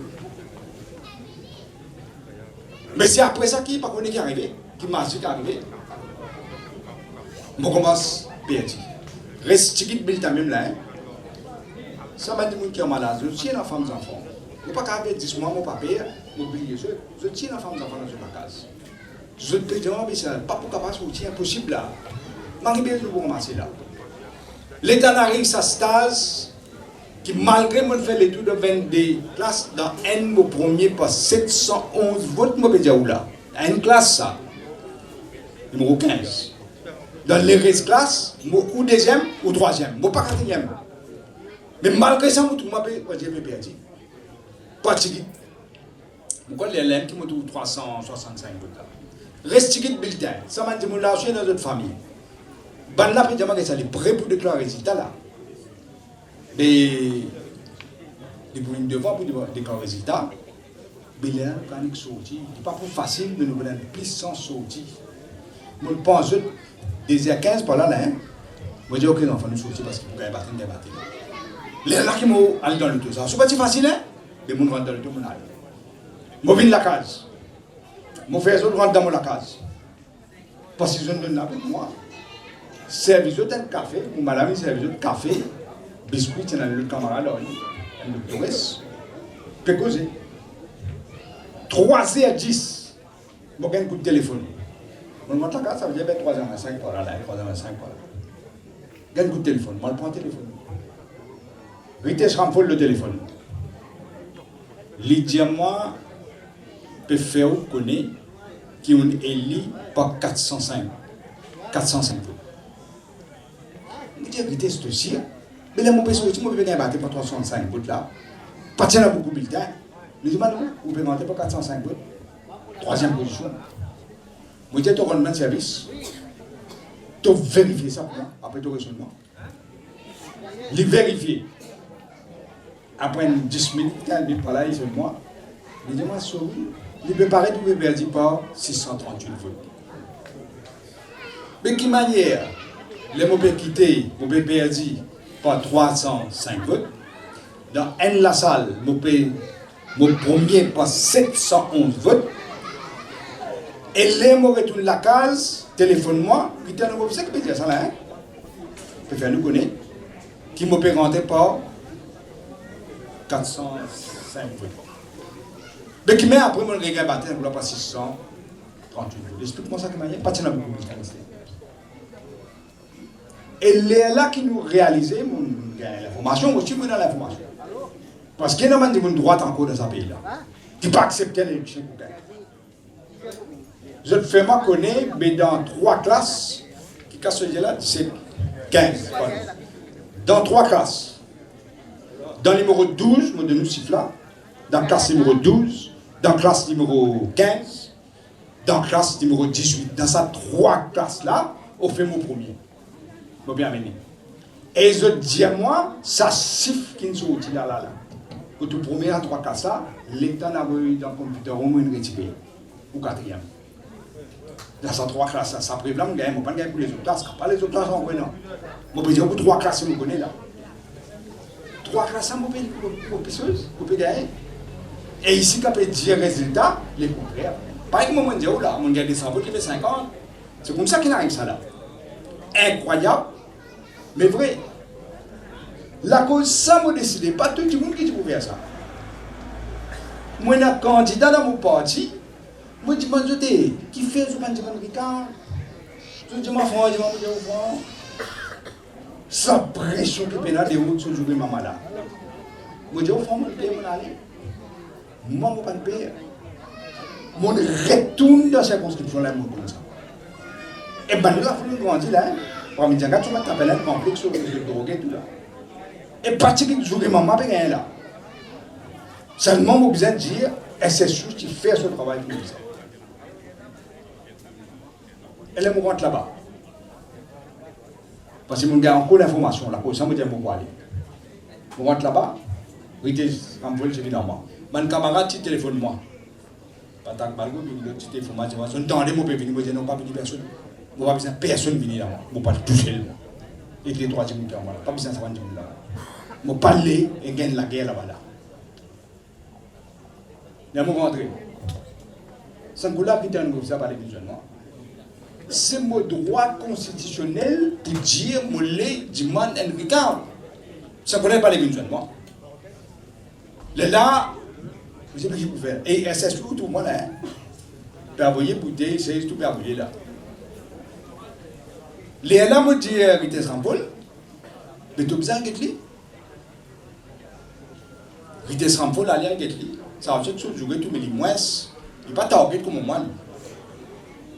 Mais c'est après ça qui pas qui est arrivé, qui m'a su qui est arrivé. Je commence à perdre. Reste petit bulletin même là. Ça m'a dit que je suis malade. Je tiens la femme des enfants. Je ne peux pas faire 10 mois, mon papa, je tiens la femme des enfants dans la case. Je te dis, mais c'est pas pour capable de c'est impossible là. Je vais bien pour commencer là. L'État arrive sa stage qui, malgré moi faire l'étude de 22 classes, dans un au premier par 711 votes, je vais dire où là. Une classe ça. Numéro 15. Dans les restes classes, ou deuxième ou troisième, pas quatrième. Mais malgré ça, je vais perdu. Pas de ticket. Pourquoi les LM qui me trouvent 365 votes là? Reste de bulletin. Ça m'a dit que l'argent dans notre famille. Ben là, je vais aller prêt pour déclarer le résultat là. Mais pour une devoir pour déclarer le résultat, mais là, quand on sorti, c'est pas plus facile, mais nous avons plus sans sortir. Je pense des 15 par là, je dis ok, non, il faut nous sortir parce qu'il faut gagner battre. Les là qui m'ont allé dans le tout, ça, c'est pas si facile, hein? Mais je rentre dans le tout, je aller. Je viens de la case. Je fais les autres rentrent dans la case. Parce qu'ils ont donné avec moi. Service de café, pour madame, service de café, biscuit, il y a le camarade, un doctoresse, peut causer. 3h10, je vais un coup de téléphone. Je monte la case, ça veut dire 3h25 par là, 3h25 par là. Je un coup de téléphone, je prends le téléphone. Vitesse ramfolle le téléphone. Lydia, moi, peut faire connaître qui ont élu par 405 votes. Je dis vitesse aussi. Mais là, mon père sorti, je peux gagner par 365 votes là. Pas tiens à beaucoup de bulletins. Je dis, non, vous pouvez monter par 405 votes. Troisième position. Je dis, tu as un service. Tu vérifies ça pour moi, après ton raisonnement. Les vérifier. Après 10 minutes, 15 minutes par là, ils sont moi. Je dis, moi, souris. Il peut paraître pour me perdre par 638 votes. Mais qui manière, les mots quittés, mots perdus par 305 votes. Dans la salle, mon premier par 711 votes. Et les mots retournent la case, téléphone-moi, puis tu as un nouveau qui peut dire ça là, hein? Peut faire nous connaître, qui m'a rentré par 405 votes. Mais qui met après mon regard battu, on l'a pas 638 votes. Explique-moi ça que manière, pas de beaucoup de temps. Et les là qui nous réalisent, l'information, moi je suis dans l'information. Parce qu'il y a un monde droit encore dans ce pays-là, qui ne peut pas accepter l'élection pour gagner. Je te fais moi connaître, mais dans 3 classes, qui cassent ce là, c'est 15. Dans 3 classes, Dans le numéro 12, je donne chiffre là. Dans la classe numéro 12, dans la classe numéro 15, dans la classe numéro 18. Dans ces 3 classes-là, on fait mon premier. Je bien amener. Et je dis à moi, ça chiffre qui nous sont utiles là. Pour tout premier à 3 classes-là, l'État n'a pas eu dans le computer au moins une retirée. Ou 4e. Dans ces 3 classes-là, ça prévient, je ne gagne pas pour les autres classes. Pas les autres classes, on connaît. Je peux dire pour 3 classes, on connaît là. 3 classes, on peut gagner. Et ici, quand on peut dire résultat, les contraires. Par exemple, on dit, oh là, on gagne des 100 qui fait 50. C'est comme ça qu'il arrive ça là. Incroyable, mais vrai. La cause, ça m'a décidé, pas tout le monde qui peut faire ça. Moi, je suis candidat dans mon parti. Moi, je dis, qui fait ce que je dis, je dis, sans pression qui peut aller où ce jour de maman là. Je dis, au fond, je vais aller. Moi, je ne vais pas le payer. Je retourne dans la circonscription là, comme ça. Et bien, nous avons grandi là. Pour me dire, tu vas t'appeler un complexe sur le drogue et tout là. Et pratiquement, je vais maman payer là. Seulement, je besoin de dire, SSU qui fait ce travail pour nous. Elle est mourante là-bas. Parce que mon gars a encore l'information là, ça me dit pourquoi aller. Je rentre là-bas, je suis évidemment. Mon camarade, tu téléphones moi. Pas tant que malgré tu téléphones moi, je dis, non, je ne peux pas venir, je n'ai pas venir personne. Je n'ai pas besoin de personne venir là-bas. Je ne peux pas toucher là. Et les 3 minutes là-bas, pas besoin de savoir là-bas. Je ne parler et gagner la guerre là-bas. Je vais rentrer. C'est un là qui est un groupe, ça va aller visuellement. C'est mon droit constitutionnel pour dire que je demande un regard. Ça ne connaît pas les musulmans. Là, je ne sais pas ce qu'il faut faire. Et SSU, tout le monde là. Peut envoyer bouteille, c'est tout peut envoyer là. Les là, me dit Vitesse Rampol, mais tu as besoin de lui. Vitesse Rampol, aller avec lui. Ça va être jouer tout, mais il moins. Il n'est pas target comme moi.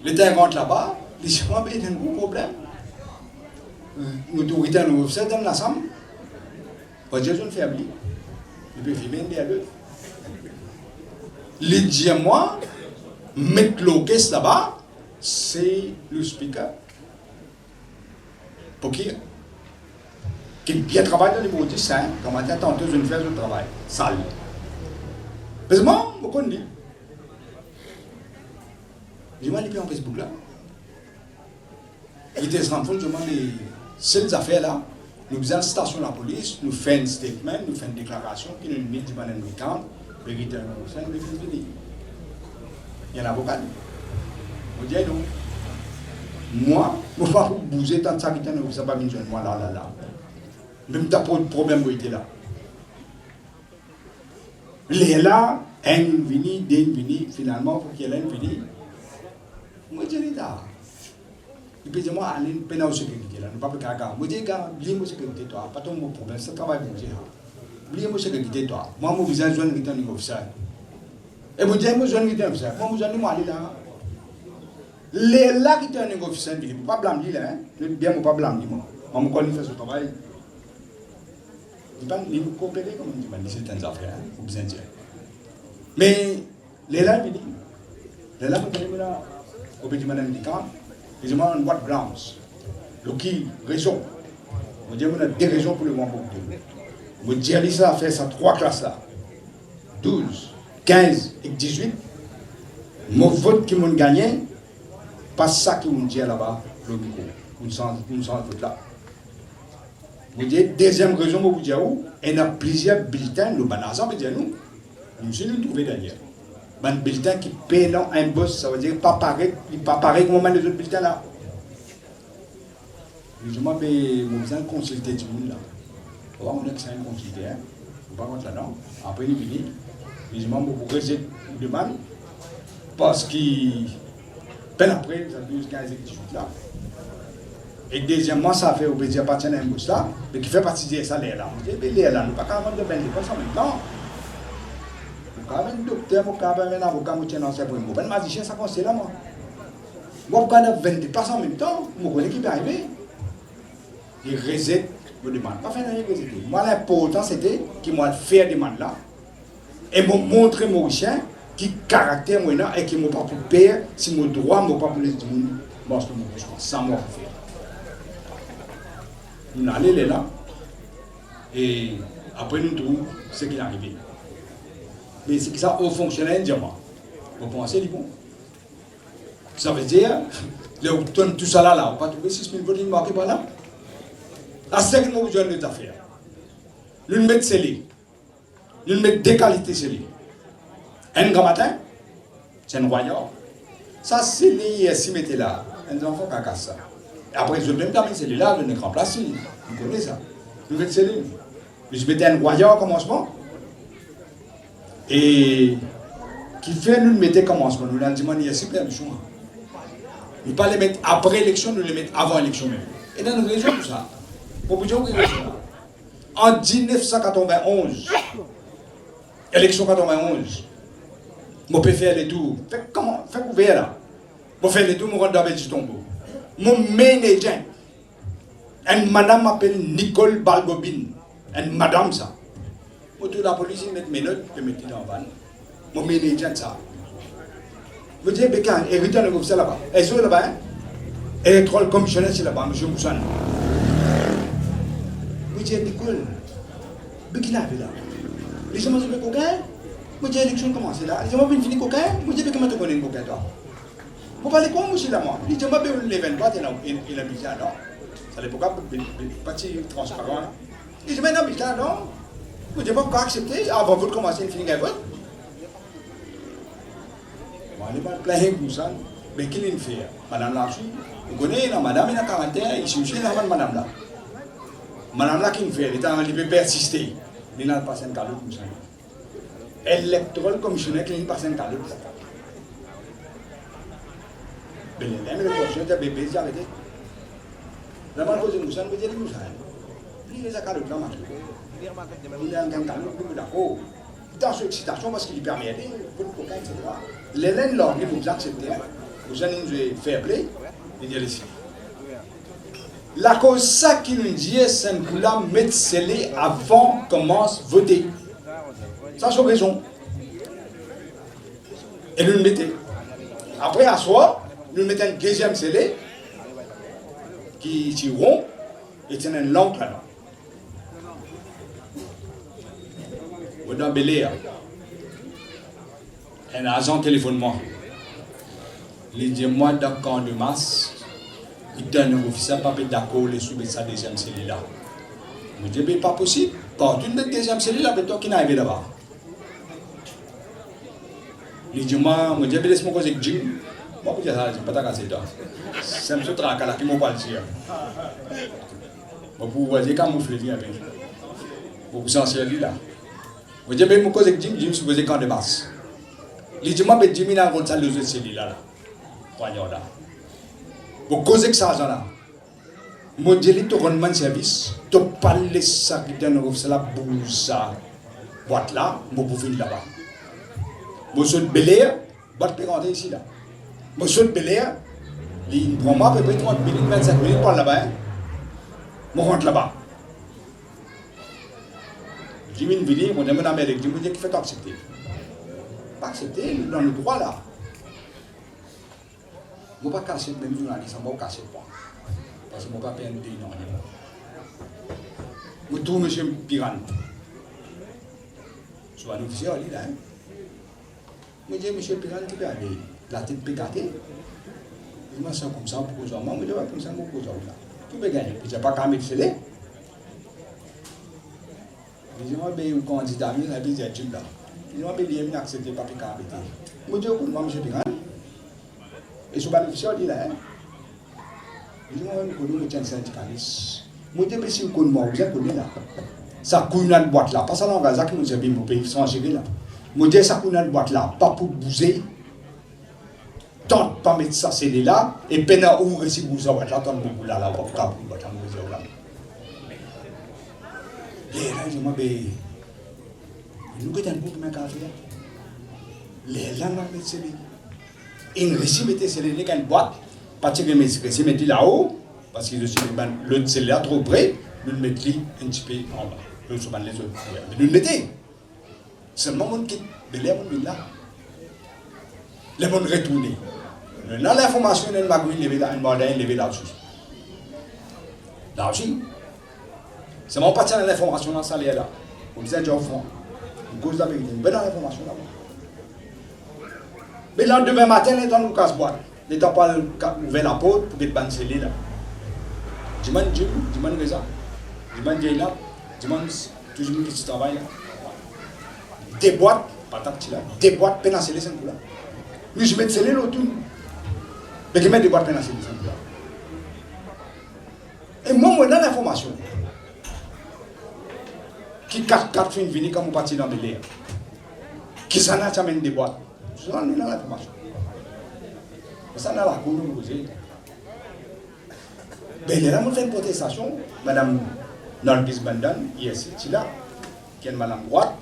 L'État rentre là-bas, les gens ont un gros problème. L'autorité nous fait dans l'ensemble. Pas de jeune faible. Il peut filmer derrière eux. Les diamants, mettre l'orchestre là-bas, c'est le speaker. Pour qui bien travaille dans les mots 10, comme on tantôt, je ne fais pas travail. Sale. Heureusement, je connais. Je vais aller en Facebook là. Il était sans je demande les seules affaires là. Nous faisons une station de la police, nous faisons un statement, nous faisons une déclaration qui nous met du banane week-end, vérité, nous faisons venir. Il y a un avocat. Vous dites non. Moi, je ne vais pas bouger tant que ça, je ne vais pas venir moi là. Même si pas de problème, vous êtes là. Les là, un vini, deux vini, finalement, il faut qu'il y ait un vini. Moi, je dis là. Il peut dire, moi, allez, peine à sécurité là, ne pas faire gars. Moi, je dis, gars, oubliez moi sécurité, toi, pas ton problème, ça travaille pour dire. Oubliez moi sécurité, toi. Moi, je besoin de joindre un officier. Et vous dites, moi, je joindre un officier. Moi, je joindre moi, aller là. Les là qui sont un officier, il ne faut pas blâmer, là. Bien, moi, pas blâmer, moi. Moi, je connais faire ce travail. Il faut coopérer, comme on dit, certaines affaires, il faut bien dire. Mais, les là, il dit, les là, vous avez là, au petit madame du camp, ils demandent what grounds. Le qui, raison. On dit qu'on a des raisons pour le moment. On dit que ça a fait ça 3 classes là. 12, 15 et 18. Mon vote qui m'ont gagné, pas ça qui m'ont dit là-bas, le micro. Nous sommes là. Vous dites, deuxième raison, vous dites où il y a plusieurs bulletins, le banazan, vous dites nous. Nous sommes trouvés derrière. Un bulletin qui paie un boss, ça veut dire pas pareil comme les autres bulletins là. Je m'en vais consulter tout le monde là. On a que ça consulter, hein. On va pas là-dedans. Après, il vient. Je m'en vais pour résoudre la demande. Parce que, peine après, ça 12, 15 et 18 là. Et deuxièmement, ça fait obéir à un boss là, mais qui fait partie des salaires là. On dit, mais les là, nous ne pouvons pas vendre de 20% en même temps. Un docteur, un avocat, un magicien, ça conseille là, moi. Moi, je 20 en même temps, je connais qui peut arriver. Il reset me demande. Pas faire rien que c'était. Moi, l'important, c'était qu'il m'a fait des demandes là. Et m'a montré Mauricien qui caractère moi et qui m'a pas pour père, si mon droit, m'a pas pour les gens, moi, je suis sans moi faire. Nous allons là. Et après, nous trouvons ce qui est arrivé. Mais c'est que ça, au fonctionnaire, diamant. Vous pensez, bon. Ça veut dire, tout ça là, on va trouver 6 000 votes marqués par là. À 5 mois, vous avez des affaires. L'une met scellée. L'une met des qualités scellées. Un grand matin, c'est un royaume. Ça, c'est les 6 mettez là. Un enfant qui a cassé ça. Et après, je même terminer scellé là, je ne remplace. Vous connaissez ça. L'une met scellée. Je mettais un royaume au commencement. Et qui fait l'une mettait commencement. Nous l'avons dit, il y a super de choix. Nous ne pas les mettre après l'élection, nous les mettre avant l'élection même. Et dans une raison pour ça. Pour dire que en 1991, élection 91, je peux faire les tours. Faites comment? Faites ouvert là. Je faire les tours, je rentre dans le tombeau. Mon manager, une madame m'appelle Nicole Balgobine. Une madame ça. Je suis la police, je mets mes notes, je mets dans la vanne. Mon manager ça. Je dis, Bécan, héritier de l'officier là-bas. Et sur là-bas, électoral commissionnaire c'est là-bas, M. Moussan. Je dis, Nicole, Bécan là. Les gens m'ont dit, Coquin, je dis, l'élection commence là. Les gens m'ont dit, fini Coquin, je dis, Bécan, tu connais le Coquin toi. Je parle comme moi là, moi. Les gens m'ont dit, les 24, il a mis ça, non. Ça n'est pas parti transparent. Les gens m'ont dit, non. Je dis, pas accepter, avant de commencer, il finit le vote. On n'est pas plein de ça, mais qui l'a fait? Madame là, vous connaissez, madame, il a 41, il suffit de madame là. Madame là, qui l'a fait? Il peut persister. Il n'a pas un cadeau comme ça. Électoral commissionnaire qui n'a pas un cadeau. Mais le prochain, c'est bébé, j'ai arrêté. La main posée, nous sommes des gens. Il y a un cadeau là, il y a un cadeau, d'accord. Dans cette excitation, parce qu'il lui permet d'aider, etc. Les laines là, vous acceptez, vous allez nous faire play, il y a ici. La cause ça qui nous dit, c'est que la mettre scellé avant commence à voter. Ça, c'est raison. Et nous le mettons. Après, à soi, nous mettons un deuxième scellé qui tireront et c'est une langue là. Dans Béléa, un agent téléphonement. Il dit, moi, dans le camp de masse, il donne un officier, pas d'accord, les sous sa deuxième cellule là. Je dis, mais pas possible. Quand tu mets deuxième cellule là, toi qui n'arrives là-bas. Il dit, moi, je dis, laisse-moi causer avec Jim. Moi, je dis, ça, je ne pas t'acasser toi. C'est un peu traqué là qui m'a pas dit. Pour vous dire, camoufler, pour vous sentir là. Je dis, mais je cause avec Jim, Jim supposé quand de masse. Il dit, moi, Jim, il a un salle de celui-là. Voyons là. Pour cause avec ça, là. Je dis, tu rends un service, tu parles de ça qui est un officier là, pour ça. Boîte là, je peux venir là-bas. Je suis de Bel-Air, boîte peut rentrer ici là. Je suis de Bel-Air, il prend moi à peu près 30 minutes, 25 minutes pour là-bas. Je rentre là-bas. Jim Vili, mon ami d'Amérique, je me dis qu'il faut accepter. Pas accepter, dans le droit là. Je ne vais pas casser le même journaliste, je ne vais pas casser le point. Parce que je ne vais pas perdre de non. Je trouve M. Piran. Je suis un officier, il est là. Je dis, M. Piran, tu peux aller. La tête peut gâter. Je me sens comme ça pour cause. Moi, je ne vais pas comme ça pour cause. Tu peux gagner. Je n'ai pas qu'à me filer. Je dis, moi, je suis un candidat, je suis un candidat. Je dis, moi, je suis accepté par le candidat. Je dis, moi, M. Piran. Et je suis un officier, il est là. Je dis, moi, je suis un syndicaliste. Je dis, si vous connaissez moi, vous êtes là. Ça coule dans la boîte là. Pas ça, on va dire que nous avons pour payer sans gérer là. Je dis, ça coule dans la boîte là. Pas pour bouger. Tant pas mettre ça, c'est là. Et peine à ouvrir si vous avez là, tant beaucoup là, là, pour pas pour là. Et là, je me dis, nous avons un groupe de café. Les gens là, c'est là. Ils mettent c'est là, une boîte. Parce que je mettais là-haut. Parce que je suis le c'est là trop près. nous le mettons un petit peu en bas. Nous sommes les autres. Mais nous le mettons. Seulement, on quitte de l'air, on là. Les gens retournent. Dans l'information, on va lever là-dessus. Là-dessus. C'est mon parti dans l'information dans salaire là. Vous êtes déjà au fond. Une cause de la vérité. Vous êtes dans l'information là. Mais là, demain matin, les gens nous cassent boîte. Les gens pas ouvert la porte pour être bancellés là. Dis-moi Dieu, dis-moi Reza, dis-moi Dieu dis-moi tout le monde qui travaille là. Des boîtes, patate là, des boîtes pénacellées c'est là. Lui je mets scellé l'autre. Mais je mets des boîtes pénacellées c'est là. Et moi dans l'information. Qui 4 fins venir comme on partit dans l'air. Qui s'en a amène des boîtes. Je suis dans l'information. Ça n'a la cour nous poser. Ben là, on fait une protestation, Madame Nalbis Bandan, ici, là, qui est une madame droite,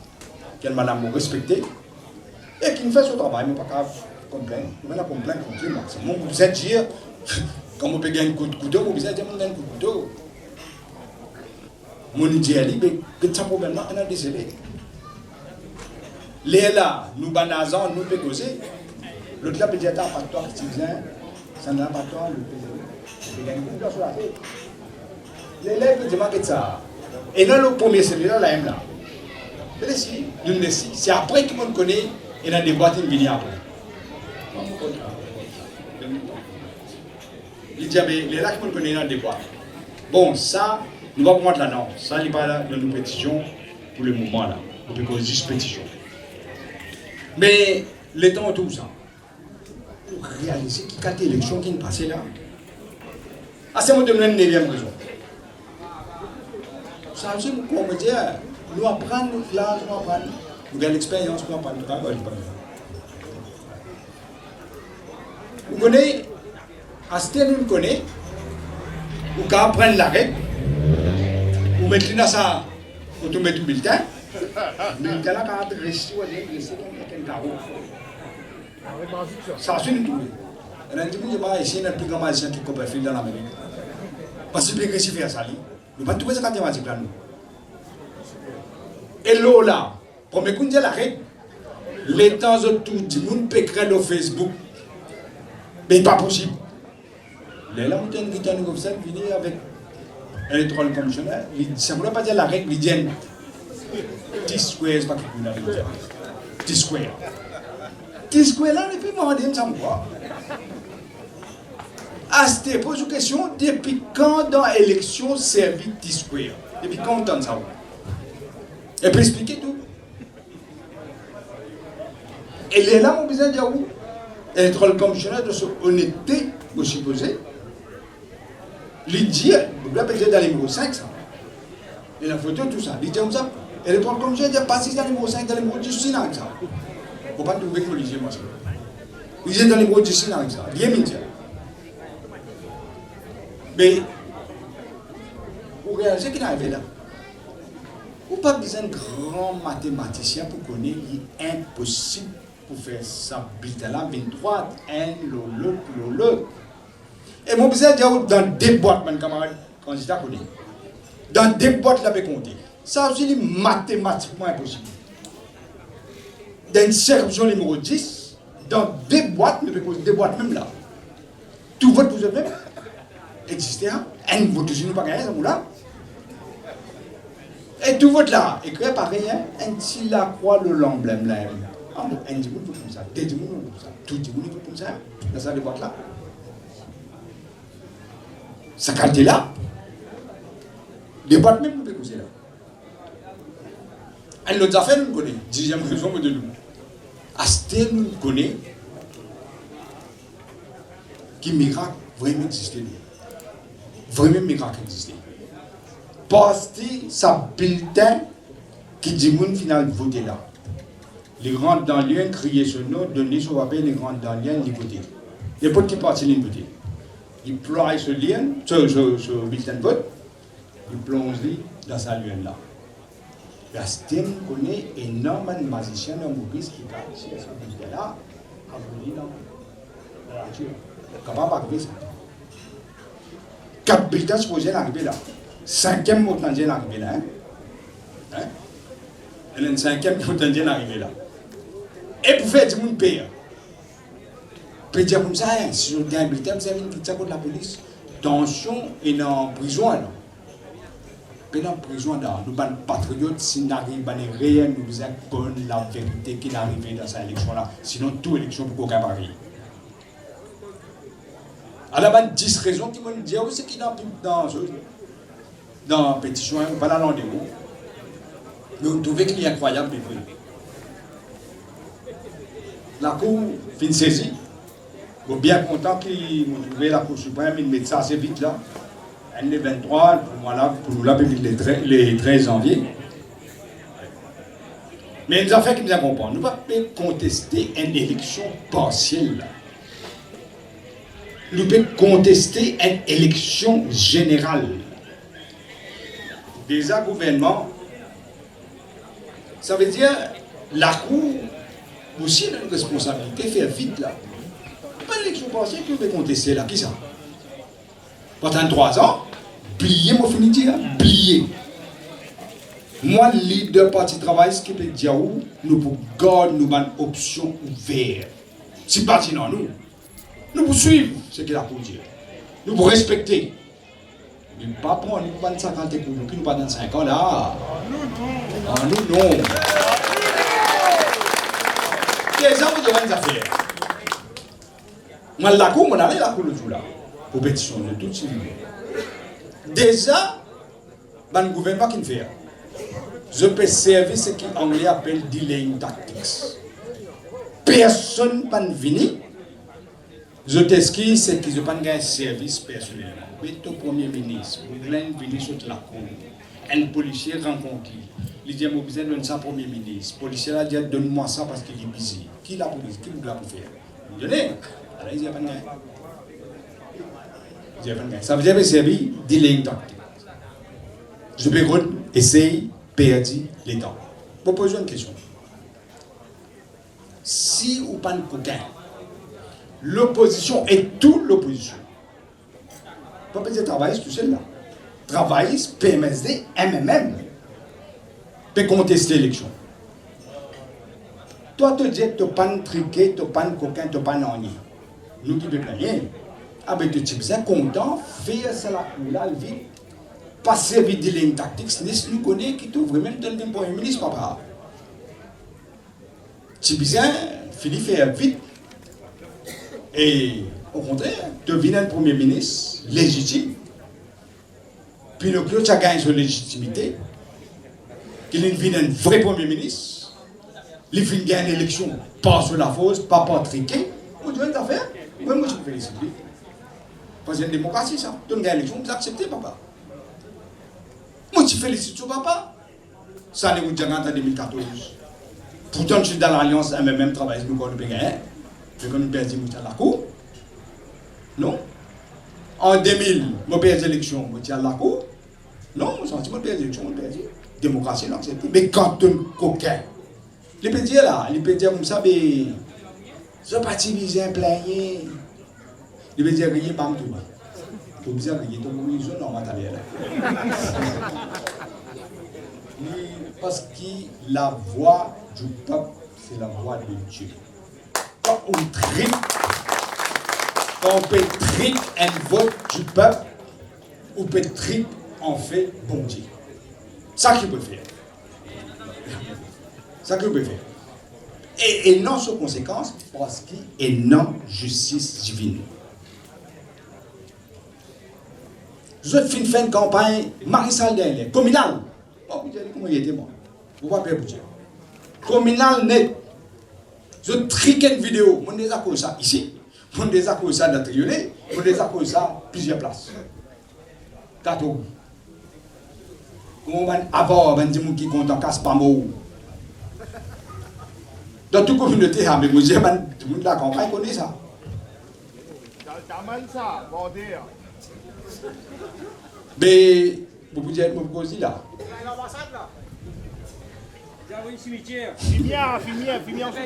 qui est une madame respectée, et qui ne fait son travail, mais pas complaindre. On va complaindre contre moi. C'est moi, vous êtes dire, quand on peut gagner un coup de couteau, vous êtes dire, on gagne un coup de couteau. Mon dit, que ça problème là, on a décelé. Les là, nous banazons, nous pouvons causer. L'autre là peut dire, pas toi, citoyen, ça n'a pas toi, le pays. L'élève dit que ça. Et dans le premier cellulaire, là, là. C'est après que tout le monde connaît et dans des boîtes, il vient après. Il dit, mais les là que tout le monde connaît dans des boîtes. Bon, ça, nous allons prendre là, non. Ça, il n'est pas là dans nos pétitions pour le moment là. On peut causer juste pétition. Mais les temps, tout ça. Pour réaliser qu'il y a des élections qui sont passées là. À ce moment de la 9e raison. Ça veut dire qu'on me dit, nous apprenons l'âge, nous apprenons. Nous avons l'expérience, nous apprenons. Vous connaissez, à ce que nous connaissons, vous pouvez apprendre la règle, vous mettez dans ça, vous mettez le bulletin, le bulletin là, quand vous restez, vous allez laisser quelqu'un carreau. Ça suit le tout. Et on dit, vous avez essayé de plus grand magicien qui coupe un fil dans la main. Parce que c'est faire ça. Nous ne pouvons pas trouver ça mathématique là. Et l'eau là, pour me dire la règle, les temps autour du monde peut créer le Facebook. Mais pas possible. Les là, vous avez un officiel qui vient avec un électoral commissionnaire. Ça ne voulait pas dire la règle, il dit 10 squares, c'est pas que vous avez dit. 10 squares. 10 squares là, depuis moi, on dit ça me voit. Ah, c'était pose une question, depuis quand dans l'élection servit 10 squares? Depuis quand on entend ça? Et puis expliquer tout. Et les là, on a besoin de dire où? Être le commissionnaire de son honnêteté, vous supposez. Il dit, vous l'avez dit dans le numéro 5, ça. Et la photo, tout ça. Il dit comme ça. Et le commissionnaire dit, pas si dans le numéro 5, dans le numéro 10, c'est avec ça. Il ne faut pas trouver que vous lisez, moi, ça. Il dit dans le numéro 10, c'est avec ça. Bien, il dit. Mais, vous réalisez qu'il est arrivé là. Vous n'avez pas besoin de grand mathématicien pour connaître qu'il est impossible pour faire ça. Là, 23, un, l'autre. Et mon besoin de dire dans des boîtes, mon camarade candidat connaît. Dans des boîtes, là, compter. Ça aussi, c'est mathématiquement impossible. Dans une circonscription numéro 10, dans des boîtes, nous pouvons des boîtes même là. Tout vote pour eux-mêmes. Existait, un vote sur nous pas gagné, ça vous là. Et tout vote là, écrit par rien, un petit la croix le l'emblème là. Un dit vous comme ça, deux dit vous comme ça, tout dit vous comme ça, dans ça de boîte là. Ça qualité là, des boîtes même nous peut causer là. Et l'autre affaire nous connaît, 10e raison de nous. Asté nous connaît, qui miracle vraiment existait. Vraiment miracle existait. Poster sa bulletin qui dit mon final voter là. Les grands dans lien crier ce nom, donner son papier, les grands dans lien, les voter. Les potes qui partent, les voter. Ils ploient ce lien, ce bulletin de vote, ils plongent dans sa lien là. La STEM connaît énormément de magiciens dans Maurice qui partent sur ce bulletin là, à venir dans la nature. Comment va arriver ça? 4 bulletins supposés arriver là. 5e mot d'Indien arrivé là. Hein? Il y a un 5e mot d'Indien arrivé là. Et pour faire du monde payer. Peut dire comme ça, si je gagne militaire, vous avez une petite contre la police. Tension et en prison alors. Mais dans la prison, nous sommes patriotes, si nous n'arrivons pas à réel, nous avons bonne la vérité qui est arrivée dans cette élection-là. Sinon, toute élection pour aucun pari. Alors, il y a 10 raisons qui vont nous dire c'est qui dans la pétition, voilà l'endez-vous. Mais vous trouvez qu'il est incroyable, mais oui. La Cour fin saisie. Je suis bien content qu'ils m'ont trouvé la Cour suprême, ils mettent ça assez vite là. Elle est 23, pour nous là, les 13 janvier. Mais nous avons fait qu'ils nous comprennent. Nous ne pouvons pas contester une élection partielle. Nous pouvons contester une élection générale. Déjà, gouvernement, ça veut dire la Cour aussi a une responsabilité, faire vite là. Pas l'élection partielle que nous pouvons contester là. Qui ça? Pendant 3 ans, plier, moi finis de dire, plier. Moi, leader parti travail, ce qui peut dire où nous pouvons garder une option ouverte. Si parti non, nous pouvons suivre ce qu'il a pour dire. Nous pouvons respecter. Mais pas prendre nous pas 50 coups, nous pas dans 5 ans là. Nous non. Les gens vous demandent des affaires. Moi, la cour, on allait la cour le jour là. Pour pétition de tout civil. Déjà, dans le gouvernement qui fait, je peux servir ce qu'anglais appelle delaying tactics. Personne ne peut venir. Je t'excuse, c'est qu'ils n'ont pas un service personnel. Mais ton premier ministre, vous venez venir sur la cour, un policier rencontre. Il dit, moi, besoin de ça, premier ministre. Le policier a dit, donne-moi ça parce qu'il est busy. Qui l'a pour faire? Qui l'a pour faire? Donnez. Alors, il dit, pas de ça veut dire que c'est un delaying tactique. Je peux essayer de perdre les temps. Pour poser une question. Si ou pas de coquin, l'opposition est toute l'opposition. Pas peut-être travailler tout seul là. Travailler, PMSD, MMM, peut contester l'élection. Toi, tu dis que tu n'as pas de triquet, tu n'as pas de coquin, tu n'as pas de rien. Nous qui ne plaisons rien. Ah ben tu es content, faire ça là, vite, passer vite des lignes tactiques, nous connaissons qui tout vraiment dans le premier ministre, papa. Tu es bien, Philippe faire vite. Et au contraire, tu viens un premier ministre légitime. Puis le club, tu as gagné sa légitimité. Qu'il devient un vrai premier ministre. Il finit gagner l'élection, pas sur la fausse, pas triqué. Vous devez faire. Moi, je vous félicite. Parce que c'est une démocratie, ça. Tu as gagné l'élection, vous acceptez, papa. Moi, je félicite sur papa. Ça n'est pas en 2014. Pourtant, je suis dans l'alliance MMM, travaille avec nous, nous gagner. Je vais nous perdre à la cour. Non. En 2000, je perds l'élection, je tiens à la cour. Non, je sens que je perds l'élection, je perds. Démocratie, non, accepté. Mais quand tu es coquin, il peut dire là, il peut dire comme ça, mais je ne pas utiliser un plaigné. Il peut dire rien, pas tout. Il peut dire rien, donc oui, je n'en vais là. Parce que la voix du peuple, c'est la voix de Dieu. Quand on trique, quand on peut triquer un vote du peuple, on peut triquer en fait bon Dieu. Ça qu'il peut faire. Ça qu'il peut faire. Et non sans conséquence, parce qu'il est non justice divine. Je fais une campagne Marisal Delay, communale. Oh, vous savez comment il était, moi. Vous ne pouvez pas dire. Communal net. Je trique une vidéo. Je désaccord ça ici. Je désaccord ça dans Triolet. Je désaccord ça plusieurs places. 4 euros. Comment on va dire qui compte en casse pas mot. Dans toute communauté, tout le monde la campagne connaît ça. Mais, vous pouvez dire, vous pouvez dire là.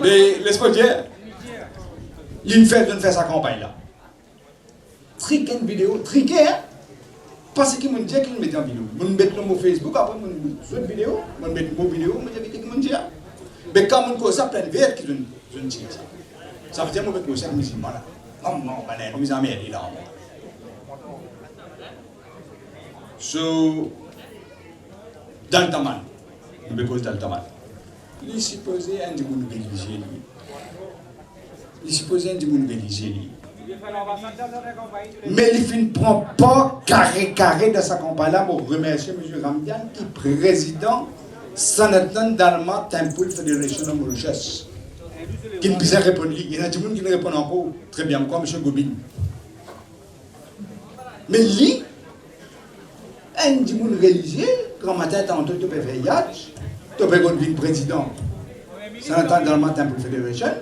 Mais laisse-moi dire, il fait sa campagne là. Triquer une vidéo, triquer, hein? Parce que mon Dieu qui met en vidéo. Mon mettre dans mon Facebook, après mon autre vidéo, mon mettre mon vidéo, mon Dieu qui mon Dieu. Mais quand mon cause ça plein vert qui je ne dis ça. Ça veut dire mon mettre ça musulman là. Non, ben nous amis là. So Daltaman, nous me cause Daltaman. Il est supposé un du monde religieux. Il est supposé un du monde religieux. Mais il ne prend pas carré dans sa campagne-là pour remercier M. Ramdian, qui est président Sanatan Dalma Temple Federation of Mauritius. Qui ne peut pas répondre. Il y a des gens qui ne répondent encore très bien, comme M. Gobin. Mais lui, un du monde religieux, quand matin, tantôt, tu peux faire yatch, tu peux devenir président Sanatan Dalma Temple Federation.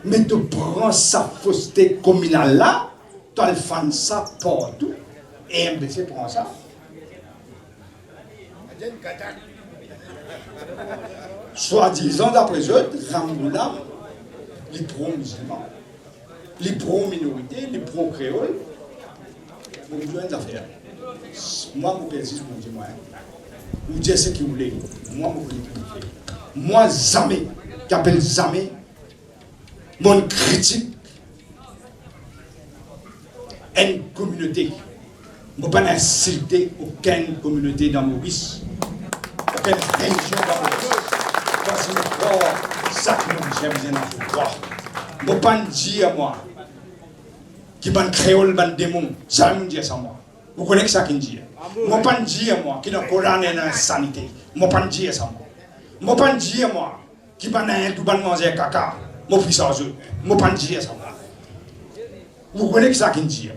Mais tu prends sa fausseté communale là, tu le fais ça partout, et MBC prend ça. Soi-disant, d'après eux, Ramboula, les pro-musulmans, les pro-minorités, les pro-créoles, vous avez des affaires. Moi, je persiste, mon Dieu, moi. Vous dites ce que vous voulez. Moi, je voulais que vous moi, jamais, j'appelle jamais, mon critique une communauté. Je ne peux pas insulter aucune communauté dans Maurice, aucune religion dans Maurice. Parce que ça que j'aime bien dans le droit. Je ne peux pas dire à moi, qui est créole, ban démon, ça me dit ça moi. Vous connaissez ça qui me dit. Je ne peux pas dire à moi, qui est dans le Coran et dans la sanité. Je ne peux pas dire ça moi. Je ne peux pas dire à moi, qui est dans le ban manger caca. Mon fils en jeu, mon pas dire ça. Vous connaissez ça qui dit.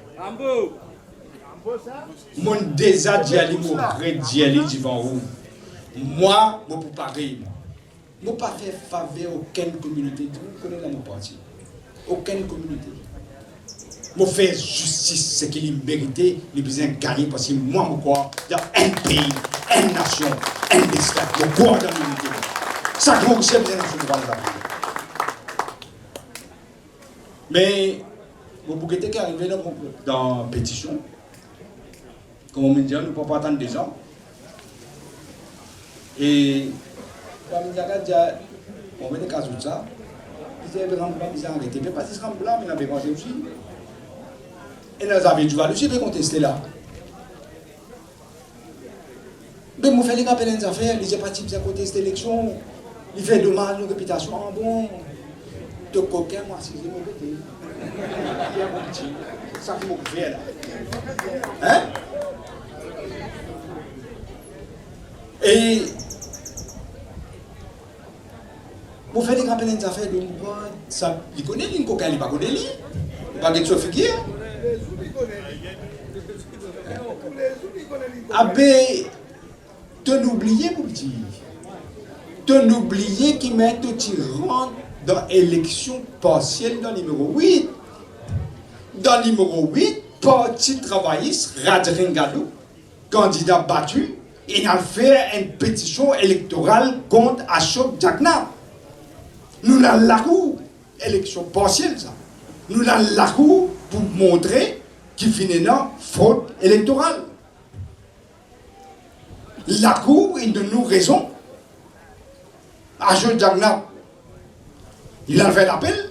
Mon désir d'y aller, mon rêve d'y aller devant vous. Moi, je ne peux pas rire. Je ne peux pas faire faveur à aucune communauté. Vous connaissez mon parti. Aucune communauté. Je fais justice, ce qui est mérité, les besoins gagnés parce que moi, je crois dans un pays, une nation, un destin. Je crois dans l'unité. Ça, je sais bien que je dois le faire. Mais, vous pouvez qui est arrivé dans la pétition, comme on me dit, nous ne pouvons pas attendre 2 ans. Et, comme on me dit, on met des cas de ça, ils avaient arrêté. Mais pas si c'est blanc, mais ils avaient mangé aussi. Et nous avons du valeur, je vais contester là. Mais vous faites les rappels des affaires, les partis qui contestent l'élection, ils font dommage à la réputation en bon. De coquin, moi, si je me côté. Ça qui m'a fait là. Hein? Et vous faites des rappels des affaires de moi, ça, il connaît les coquins, il ne connaît pas les. Il va être figure. Ah ben, tu n'oubliez, mon petit. Tu n'oubliez qui met tout tirant dans l'élection partielle dans le numéro 8. Dans le numéro 8, Parti travailliste, Radringadou, candidat battu, il a fait une pétition électorale contre Ashok Jagna. Nous avons la cour, élection partielle, ça. Nous avons la cour pour montrer qu'il finit dans fraude électorale. La cour, il donne nous raison. Ashok Jagna, il a fait l'appel,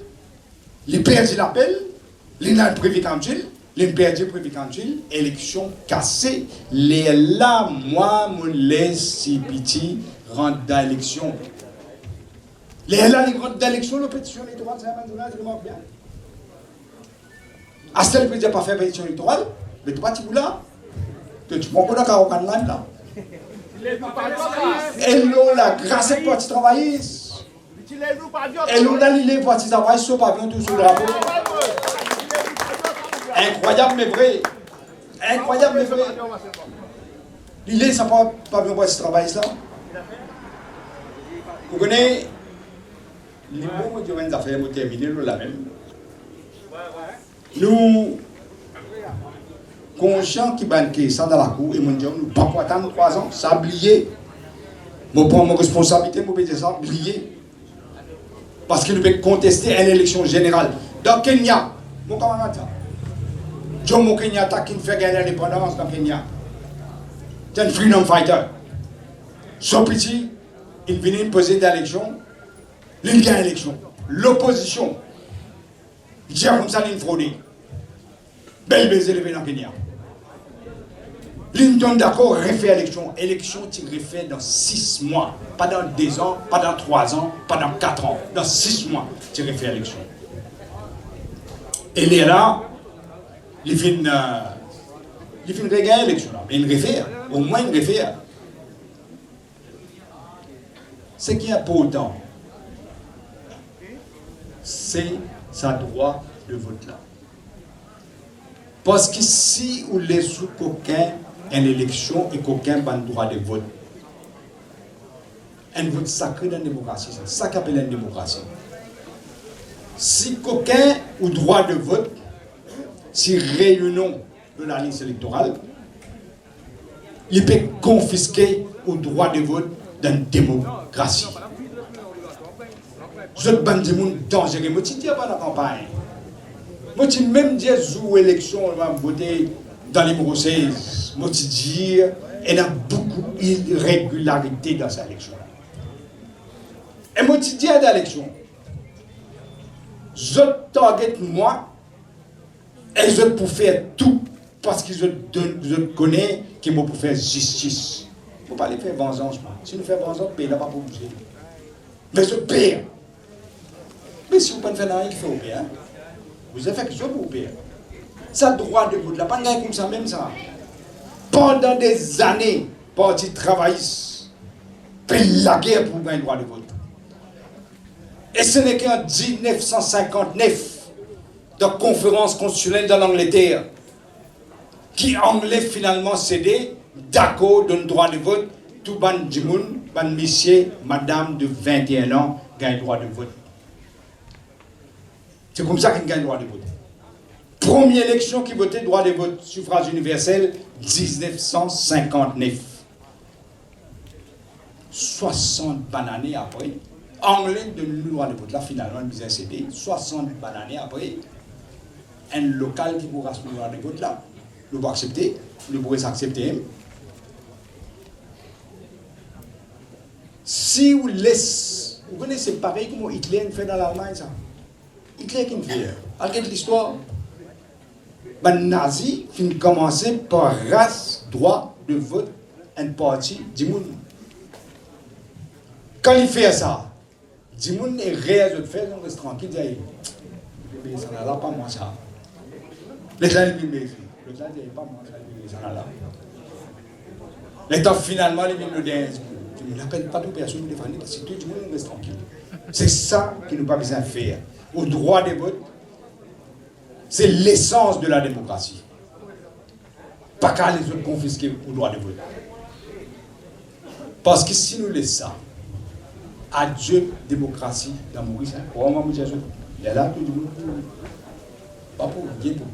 il perdit l'appel, il a prévu council, il perdit prévu council, élection cassée. Les là, moi, mon laisse si petit rentre dans l'élection. Les là, ils rentrent dans l'élection, la pétition électorale, c'est un journal, je remarque bien. Astel ne peut pas faire pétition électorale, mais tu vas t'y là. Tu m'en connais qu'à aucun là. Et là, la grâce est parti travailliste. Et l'on a l'île pour qu'ils travaillent sur le pavillon tout sur le drapeau. Incroyable mais vrai. Incroyable mais vrai. L'île, ça pas pavillon pour qu'ils travaillent là. Vous connaissez les bons qui ont des affaires pour terminer la même. Nous, conscients qui banquent ça dans la cour, et nous disons, nous ne pouvons pas attendre 3 ans, ça a oublié. Je prends mon responsabilité, je peux dire ça, oublié. Parce que nous pouvons contester une élection générale. Dans Kenya, mon camarade, Jomo Kenyatta qui fait gagner l'indépendance dans Kenya, c'est un freedom fighter. Son petit, il venait poser d'élection, il gagne l'élection. L'opposition, il dit comme ça, il fraudé. Belle baiser levé dans le Kenya. Linton d'accord, refait élection. Élection, tu refais dans 6 mois. Pas dans 2 ans, pas dans 3 ans, pas dans 4 ans. Dans 6 mois, tu refais élection. Et là, il fait une régale élection. Il refait, au moins il refait. Ce qui est important, c'est sa droit de vote là. Parce que si vous laissez quelqu'un en élection et quelqu'un n'a pas le droit de vote, un vote sacré dans la démocratie, c'est ça qu'appelle une démocratie. Si quelqu'un a le droit de vote, si réunion de la liste électorale, il peut confisquer le droit de vote dans la démocratie. Je ne monde dangereux. Je ne dis pas dans la campagne. Je dis même dire que l'élection, on va voter dans les numéro 16. Je dis qu'il y a beaucoup d'irrégularités dans cette élection. Et je dis dans l'élection, je target moi et je peux faire tout parce que je connais que je peux faire justice. Il ne faut pas aller faire vengeance. Si nous faisons vengeance, paye là pas pour bouger. Mais je paye. Mais si vous ne faites pas rien, il faut payer. Vous avez fait quelque chose pour payer. Ça droit de vote là, pas comme ça même ça. Pendant des années, parti travailliste paye la guerre pour gagner le droit de vote. Et ce n'est qu'en 1959, dans la conférence constitutionnelle dans l'Angleterre, qui Anglais finalement cédé d'accord d'un droit de vote, tout ban djimoun, ban monsieur, madame de 21 ans gagne le droit de vote. C'est comme ça qu'il gagne le droit de vote. Première élection qui votait droit de vote, suffrage universel, 1959. 60 années après, Anglais donne le droit de vote. Là, finalement, nous avons cédé. 60 années après, un local qui pourra se le droit de vote là, nous pourrons accepter, nous pourrons s'accepter. Si vous laissez, vous connaissez pareil comme Hitler fait dans l'Allemagne, ça. Hitler qui fait. Regardez l'histoire. Les nazis ont commencé par race, droit de vote, un parti, Dimoun. Quand il fait ça, Dimoun est réel de faire, on reste tranquille, il dit, ça n'a pas moi ça. Les gens disent, le gens disent, pas moi ça n'a là. L'état finalement, les gens disent, il n'appelle pas de personne pour défendre, parce que tout le monde reste tranquille. C'est ça qu'il nous pas besoin de faire. Au droit de vote, c'est l'essence de la démocratie. Pas qu'à les autres confisquer au droit de vote. Parce que si nous laissons ça, adieu démocratie dans Maurice, il y a là tout le monde, pas pour guider, pour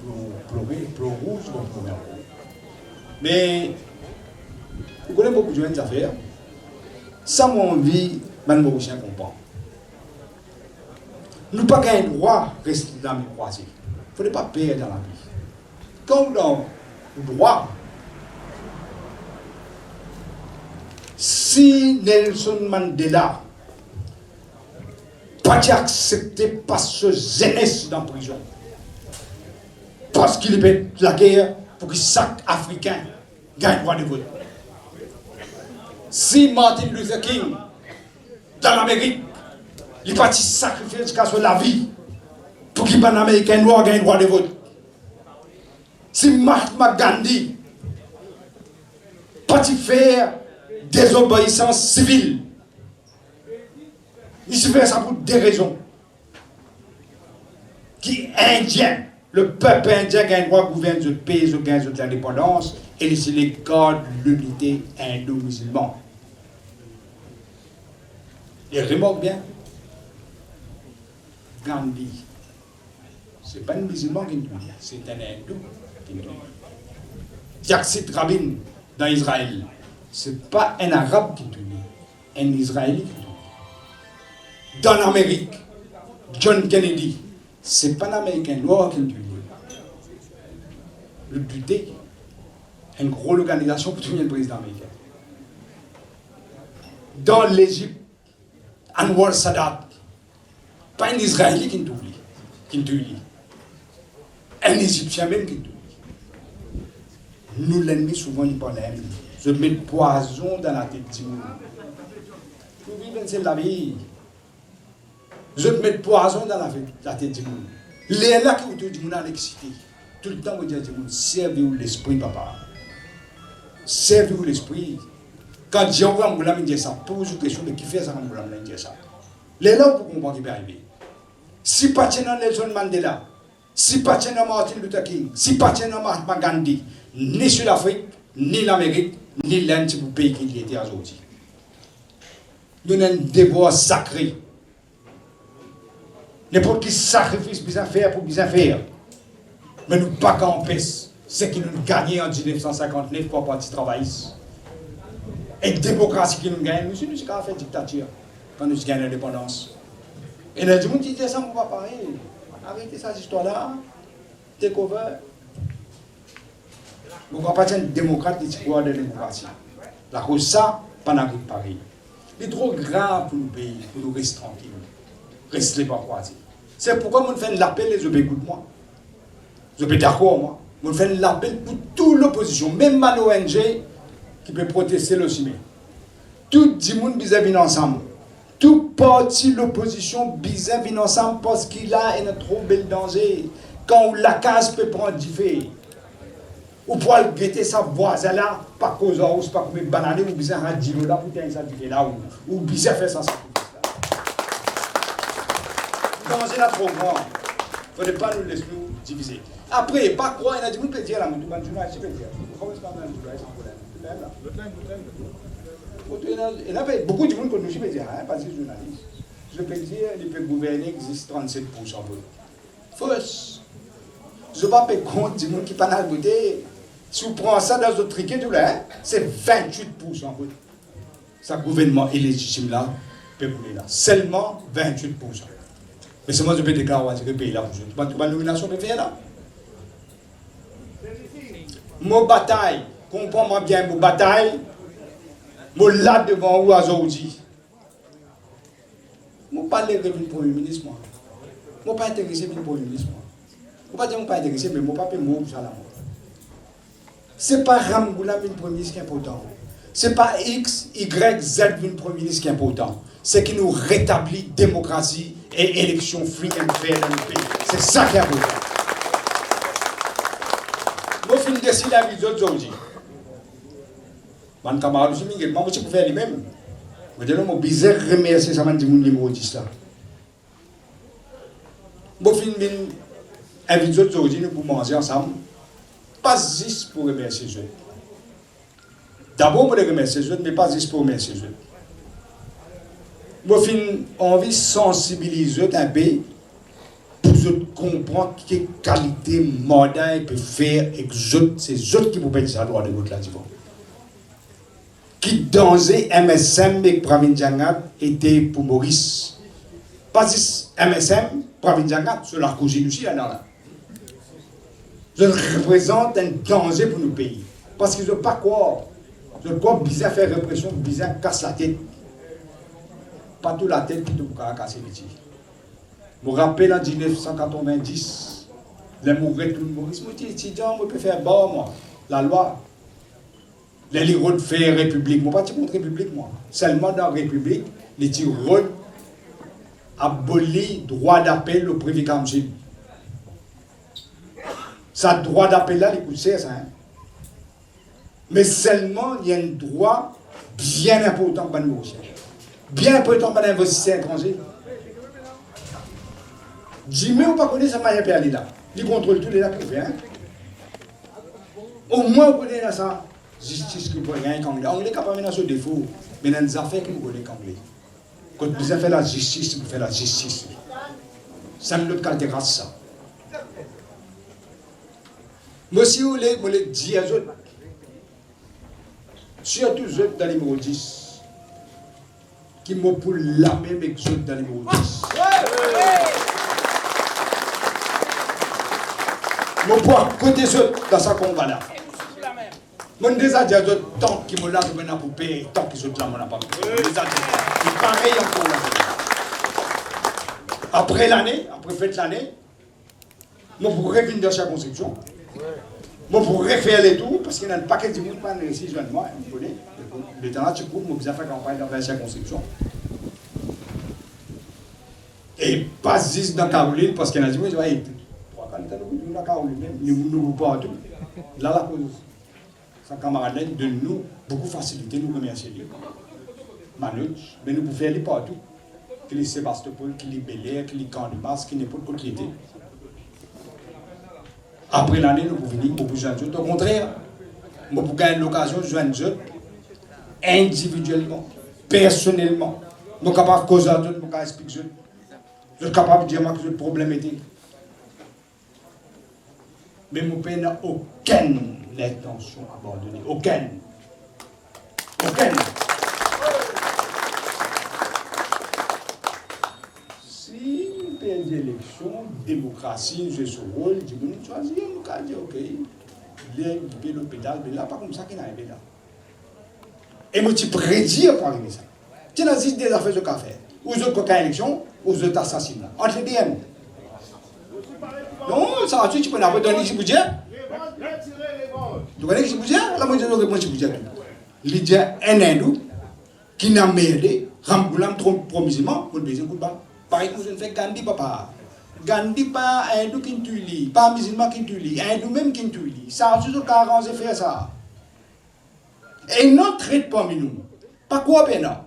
pleurer, pour rouge, pour première. Mais, vous connaissez beaucoup de jeunes affaires. Ça m'a envie, man Mauricien comprend. Nous pas qu'un droit rester dans la croisée. Il ne faut pas perdre dans la vie. Comme dans le droit, si Nelson Mandela n'a pas accepté par ce jeunesse dans la prison, parce qu'il fait la guerre pour que chaque Africain gagne le droit de vote. Si Martin Luther King, dans l'Amérique, il est parti sacrifier jusqu'à la vie pour qu'il y ait un Américain noir gagne le droit de vote. Si Mahatma Gandhi parti faire désobéissance civile, il se fait ça pour des raisons. Qui indien, le peuple indien gagne le droit de gouverner ce pays, de gagner l'indépendance, et c'est les gardes de l'unité indo-musulmane. Et remarque bien, Gandhi, ce n'est pas un musulman qui nous dit, c'est un hindou qui nous dit. Yitzhak Rabin dans Israël, ce n'est pas un arabe qui nous dit, un israélien qui nous dit. Dans l'Amérique, John Kennedy, ce n'est pas un américain noir qui nous dit. Le buté, Une grosse organisation pour tenir le président américain. Dans l'Égypte, Anwar Sadat, pas un Israélien qui nous oublie. Un Égyptien même qui nous oublie. Nous, l'ennemi, souvent, il parle à lui. Je mets le poison dans la tête du monde. Nous vivons, c'est la vie. Je mets le poison dans la tête du monde. Les là qui vous disent, vous avez l'excité. Tout le temps, vous dites, servez-vous l'esprit, papa. Servez-vous l'esprit. Quand Jean-Pierre Mboula me dit ça, pose une question de qui fait ça quand Mboula me dit ça. Les là, vous comprenez qui peut arriver. Si pas dans Nelson Mandela, si pas dans Martin Luther King, si pas dans Mahatma Gandhi, ni sur l'Afrique, ni l'Amérique, ni l'Inde, c'est pour le pays qui était aujourd'hui. Nous avons un devoir sacré. N'importe qui sacrifice bien faire pour bien faire. Mais nous pas qu'en paix. C'est qui nous gagnons en 1959 pour parti travailliste. Et la démocratie qui nous gagne, nous avons fait dictature quand nous gagnons l'indépendance. Et il y a des gens qui disent ça, on va parler. Arrêtez cette histoire-là. Take over. Nous ne pouvons pas être un démocrate qui croit de la démocratie. La cause ça, pas dans Paris. C'est trop grave pour nous pays, pour nous rester tranquilles. Restez pas croisés. C'est pourquoi nous faisons l'appel et je vais écouter moi. Je vais d'accord moi. Nous faisons l'appel pour toute l'opposition, même mal ONG qui peut protester le CIME. Tout le monde vis-à-vis ensemble. Tout parti l'opposition vis-à-vis ensemble parce qu'il a un trop bel danger. Quand la case peut prendre du feu. Ou pour aller guetter sa voisin là, pas cause ou pas comme une banane ou bien un dino là pour tenir ça du feu là ou bien faire ça. Le danger là trop grand. Il ne faut pas nous laisser nous diviser. Après, pas croire, il y a des gens qui peuvent dire là, je peux dire. Il y a beaucoup de gens qui nous peuvent dire, parce que journaliste. Je peux dire, il peut gouverner, existe 37% fausse. Je ne pas compte des gens qui ne sont pas dans le côté. Si vous prenez ça dans votre triquet, c'est 28% vote. Ce gouvernement illégitime là, peut couler là. Seulement 28%. Mais c'est moi qui peux déclarer que le pays là, vous avez une nomination peut faire là. Mon bataille, comprends-moi bien, mon bataille, mon là devant vous aujourd'hui. Je ne parle pas de Premier ministre, moi. Je ne suis pas intéressé par le Premier ministre, moi. Je ne pas dire que je ne suis pas intéressé, mais je ne suis pas mot pour ça là. Ce n'est pas Ramgoula, le Premier ministre qui est important. Ce n'est pas X, Y, Z, le Premier ministre qui est important. C'est qui nous rétablit démocratie et élection free and fair dans le pays. C'est ça qui est important. Je finis de décider à l'autre aujourd'hui. Mon camarade, je suis pour faire lui-même. Je vais bizarre remercier ça, je numéro 10 là. Je finis d'inviter aujourd'hui pour manger ensemble. Pas juste pour remercier les autres. D'abord pour les remercier les autres, mais pas juste pour remercier les autres. Je finis envie de sensibiliser un peu pour comprendre quelle qualité moderne peut faire et que c'est eux qui peuvent faire ça droit de l'autre là. Qui danger MSM et Pravin Jangat était pour Maurice. Pas juste MSM, Pravin Jangat, c'est la cousine aussi là. Je représente un danger pour nos pays. Parce qu'ils ne pas croire. Je crois bizarre faire répression, bizarre casse la tête. Pas toute la tête qui te casser les tirs. Je me rappelle en 1990, les mourets de Maurice, je dis étudiant, je peux faire bon, moi, la loi. Les liros de faire République, je ne suis pas contre République, moi. Seulement dans la République, les tirs abolit le droit d'appel au privé council. Ça droit d'appel là, les coups de ça. Mais seulement, il y a un droit bien important pour les Mauriciens. Bien important pour les investisseurs étrangers. Jimmy ou pas connaître ça, il aller là. Il contrôle tous les là privés. Au moins, vous connaissez ça. Justice qui peut rien qu'anglais. Anglais capable de faire ce défaut. Mais dans les affaires qui vous connaissez qu'anglais. Quand vous avez fait la justice, vous faites la justice. Ça ne l'autre caractérise ça. Moi aussi, vous voulez dire aux autres. Surtout aux autres dans les numéro 10. Qui m'ont pour la même avec les autres dans les numéro 10. Moi pour côté autres dans sa combat là. Mon déjà dit tant qui me l'a maintenant pour payer, tant qu'ils sont là, mon n'a pas payé. C'est pareil encore là. Après l'année, après fête l'année, moi pour revenir dans chaque construction, moi pour refaire les tours, parce qu'il y a un paquet de monde qui ici, je moi, vous connaissez, le temps là, tu coupes, moi, j'ai fait campagne dans chaque construction. Et pas juste dans Caroline, parce qu'il y a des gens qui disent, quand nous dans Caroline, nous partout. Là, la cause, sa camarade de nous, beaucoup facilité, nous remercier. Manouch, mais nous pouvons faire les partout. Qu'il y ait Sébastopol, qu'il y ait Bel-Air, qu'il y ait Camp-de-Mars, qu'il y ait n'importe quoi qui était. Après l'année, nous pouvons venir, nous pouvons joindre d'autres. Au contraire, nous pouvons gagner l'occasion de joindre d'autres individuellement, personnellement. Nous sommes capables de causer d'autres, nous sommes capables d'expliquer d'autres. Nous sommes capables de dire que le problème était. Mais mon père n'a aucune intention d'abandonner. Aucune. Aucune. Si nous perdons des élections, démocratie, nous jouons ce rôle, nous choisissons, nous allons dire, ok, il y a l'hôpital, mais là, pas comme ça qu'il y a un là. Et moi, tu prédis pour arriver ça. Tu as des affaires de café. Ou autres coquins élection, ou autres assassinats. Entre les DM. Non, ça tu peux n'avoir donné ce budget. Tu connais ce budget? La moitié de ce budget. Il y a un hindou qui n'a merdé, Ramboulam trompe promisément, pour le baiser coup de bain. Pareil que je fais Gandhi, papa. Gandhi, pas un hindou qui tue, pas un musulman qui tue, un hindou même qui tue. Ça a toujours arrangé faire ça. Et non, traite pas nous. Pas quoi, pena.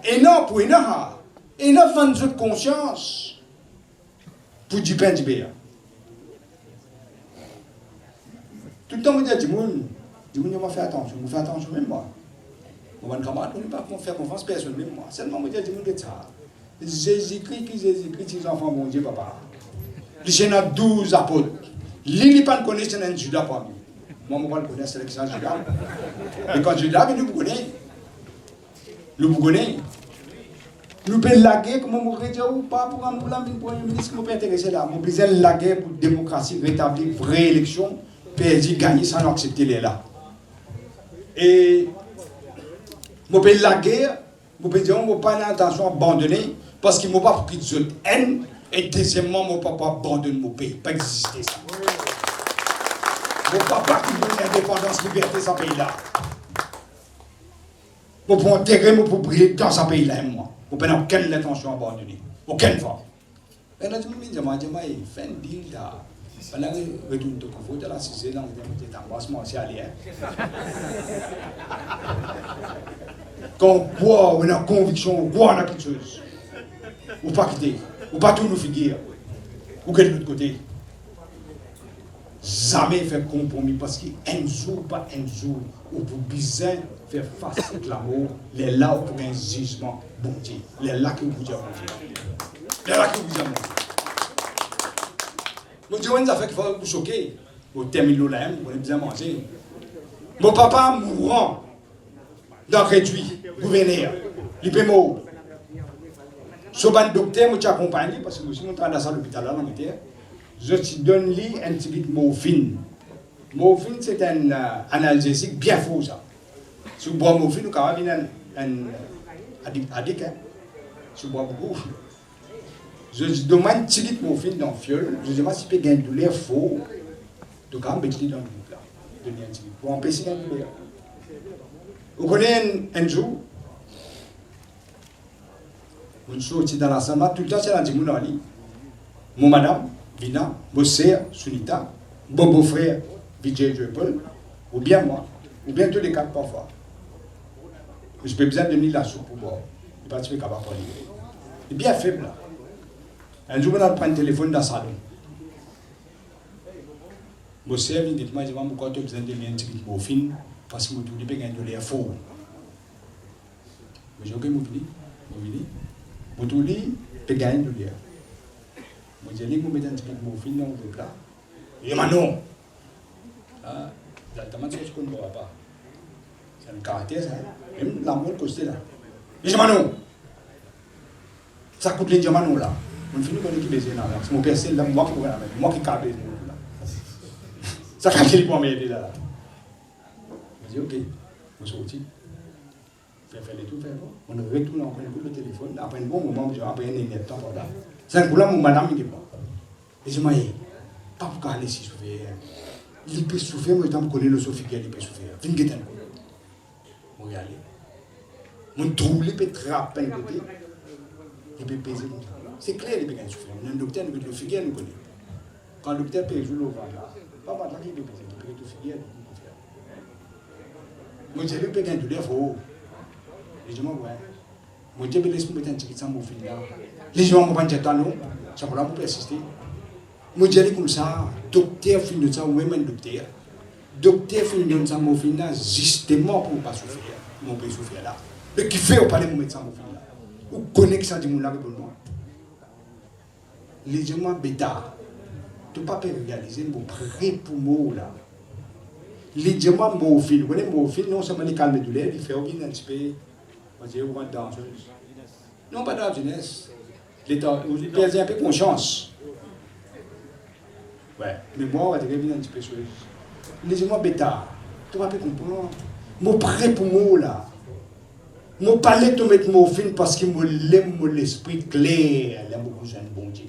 Et non, pour une heure. Et non, fan de conscience. Pour du pain du béa. Tout le temps, on dit à Dimoun, on va faire attention, on fait attention, même moi. Mon camarade, on ne peut pas faire confiance personne, même moi. Seulement, on dit à Dimoun que ça. Jésus-Christ, les enfants, mon Dieu, papa. Il y a 12 apôtres. L'île pas connaît, c'est un Judas parmi. Moi, je connais, c'est l'excellent Judas. Et quand Judas, nous connaissons. Nous connaissons. Nous pouvons laguer, comme on dit, ou pas pour un Premier ministre, nous pouvons intéresser là. Nous pouvons laguer pour la démocratie, rétablir vraie élection, PSG gagner sans accepter les là. Et nous pouvons laguer, nous pouvons dire, nous pas l'intention d'abandonner, parce qu'ils n'ont pas pris de haine, et deuxièmement, nous ne pouvons pas abandonner mon pays. Pas exister ça. Mon papa qui veut l'indépendance, liberté, dans ce pays-là. Nous pouvons intégrer, nous pouvons briller dans ce pays-là, moi. Vous n'avez aucune intention d'abandonner. Aucune fois. Et là, je me dis, fin de deal là. Pendant que je retourne de Koufou, de la 6e, dans le embrassement, c'est allé. Quand on a conviction, on a quelque chose. Ou pas quitter. Ou pas tout nous figurer. Ou que de l'autre côté. Jamais faire compromis parce qu'un jour, pas un jour, ou pour besoin faire face à l'amour, les là où pour un jugement, bon Dieu. Les là que vous dire bon Dieu. Les là que vous dire bon Dieu. Mon Dieu, on a fait qu'il faut vous choquer. Au terme de l'OLM, vous avez bien manger. Mon papa mourant dans réduit, gouverneur, il peut mourir. Soban docteur, je t'accompagne parce que je suis dans la salle d'hôpital en Angleterre. Je te donne un petit peu de morphine. Morphine, c'est un analgésique bien faux, ça. Si vous boivez morphine, vous avez un addict. Si vous boivez beaucoup. Je demande un petit peu de morphine dans le fiole. Je demande si vous avez une douleur faux. Donc, on va mettre dans le groupe là. Donner un petit peu. Pour empêcher une douleur. Vous connaissez un jour, je suis dans la salle, tout le temps, c'est dans le lit. Mon madame, Vina, mon sœur, Sunita, mon beau-frère, Vijay Joypol, ou bien moi, ou bien tous les quatre parfois. Je peux besoin de donner la soupe pour boire. Je ne suis pas capable de parler. Il est bien faible là. Un jour, on a pris un téléphone dans le salon. Mon sœur vient dire, moi, je vais me dire, besoin de donner un petit peu de morphine, parce que je ne peux pas donner un faux. Je dis, ok, je vais je tout dit, je gagne de l'air. Je dis, je vais mettre un petit peu de morphine dans le plat. Il dit, non. Ah, exactement ce qu'on ne voit pas. C'est un caractère, ça. Même l'amour costé là. Il dit, non. Ça coûte les diamants là. On finit par qui baiser là. C'est mon père, c'est là, moi qui cabe là. Ça quand il prend m'aider là. Je dis OK, on sortit. Faire les tout faire. On retourne en prendre le téléphone, après un bon moment, après un net temps voilà. C'est un coup là mon madame il est pas. Et je m'ai pas pour aller si souffrir. Il peut souffrir, moi je t'en connais le Sophie qui peut souffrir. Fin que t'en. On y aller. Mon trou il peut trapper un côté. Il peut peser. C'est clair il peut gagner souffrir. Un docteur nous le figuier nous connaît. Quand le docteur peut jouer le vent là, pas mal là qui peut peser, il peut tout figuier. Moi j'ai le peut gagner douleur faut. Les gens ouais. Moi j'ai laissé me mettre un petit sang au fil là. Les gens m'ont pas dit tant non, ça va pas persister. Moi j'ai comme ça, docteur fin de ça ou même un docteur. Docteur fin de ça mon fin là justement pour pas souffrir. Mon pas souffrir là. Mais qui fait au parler mon médecin mon fin là. Ou connaît ça du monde là pour moi. Les gens m'ont bêta. Tu pas réaliser mon prêt pour moi là. Les gens m'ont fil, vous connaissez mon fil non seulement les calmes douleurs, il fait aucun un petit peu. On dit on va danseuse. Non pas dans la jeunesse. L'état, vous perdez un peu conscience. Ouais, mais moi, on va dire un petit peu chose. Les gens bêta, tu vas pas comprendre. Mon prêt pour moi là. Mon palais te mettre mon film parce que moi l'aime mon l'esprit clair, l'aime beaucoup de bon Dieu.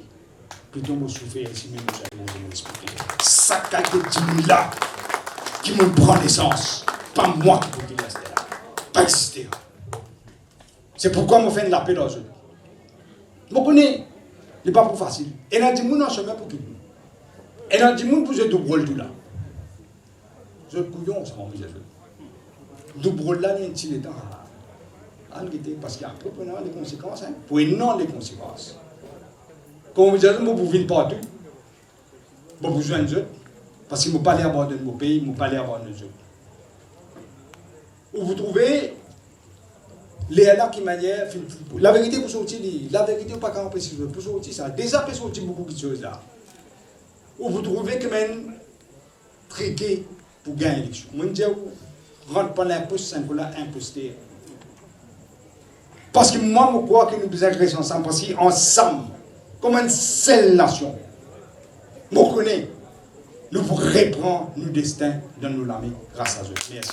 Plutôt me souffrir ici même mon esprit clair. Ça qualité de là qui me prend l'essence, pas moi qui peux dire là, pas exister. C'est pourquoi je fais de la paix dans ce. Je connais, ce n'est pas plus facile. Et là, dit mon en chemin pour qui. Et là, dit mon pour je double tout là. Je couillon, ça m'a mis à jouer. Double là, il y a un petit temps. Parce qu'après, prenons les conséquences. Prenons les conséquences. Comme vous dites, je ne peux pas partout. Je n'ai besoin de parce qu'il ne m'a pas abandonner mon pays, il ne m'a pas abandonner les autres. Où vous trouvez les là qui manière. La vérité pour sortir, la vérité pas quand on précise pour sortir ça. Déjà pour sortir beaucoup de choses là. Où vous trouvez que même triqué pour gagner l'élection. Moi je dis rentre pas l'imposte, c'est un peu là imposteur. Parce que moi je crois que nous devons agresser ensemble parce qu'ensemble, comme une seule nation, je connais. Nous reprendre nos destins dans nos mains grâce à eux. Merci.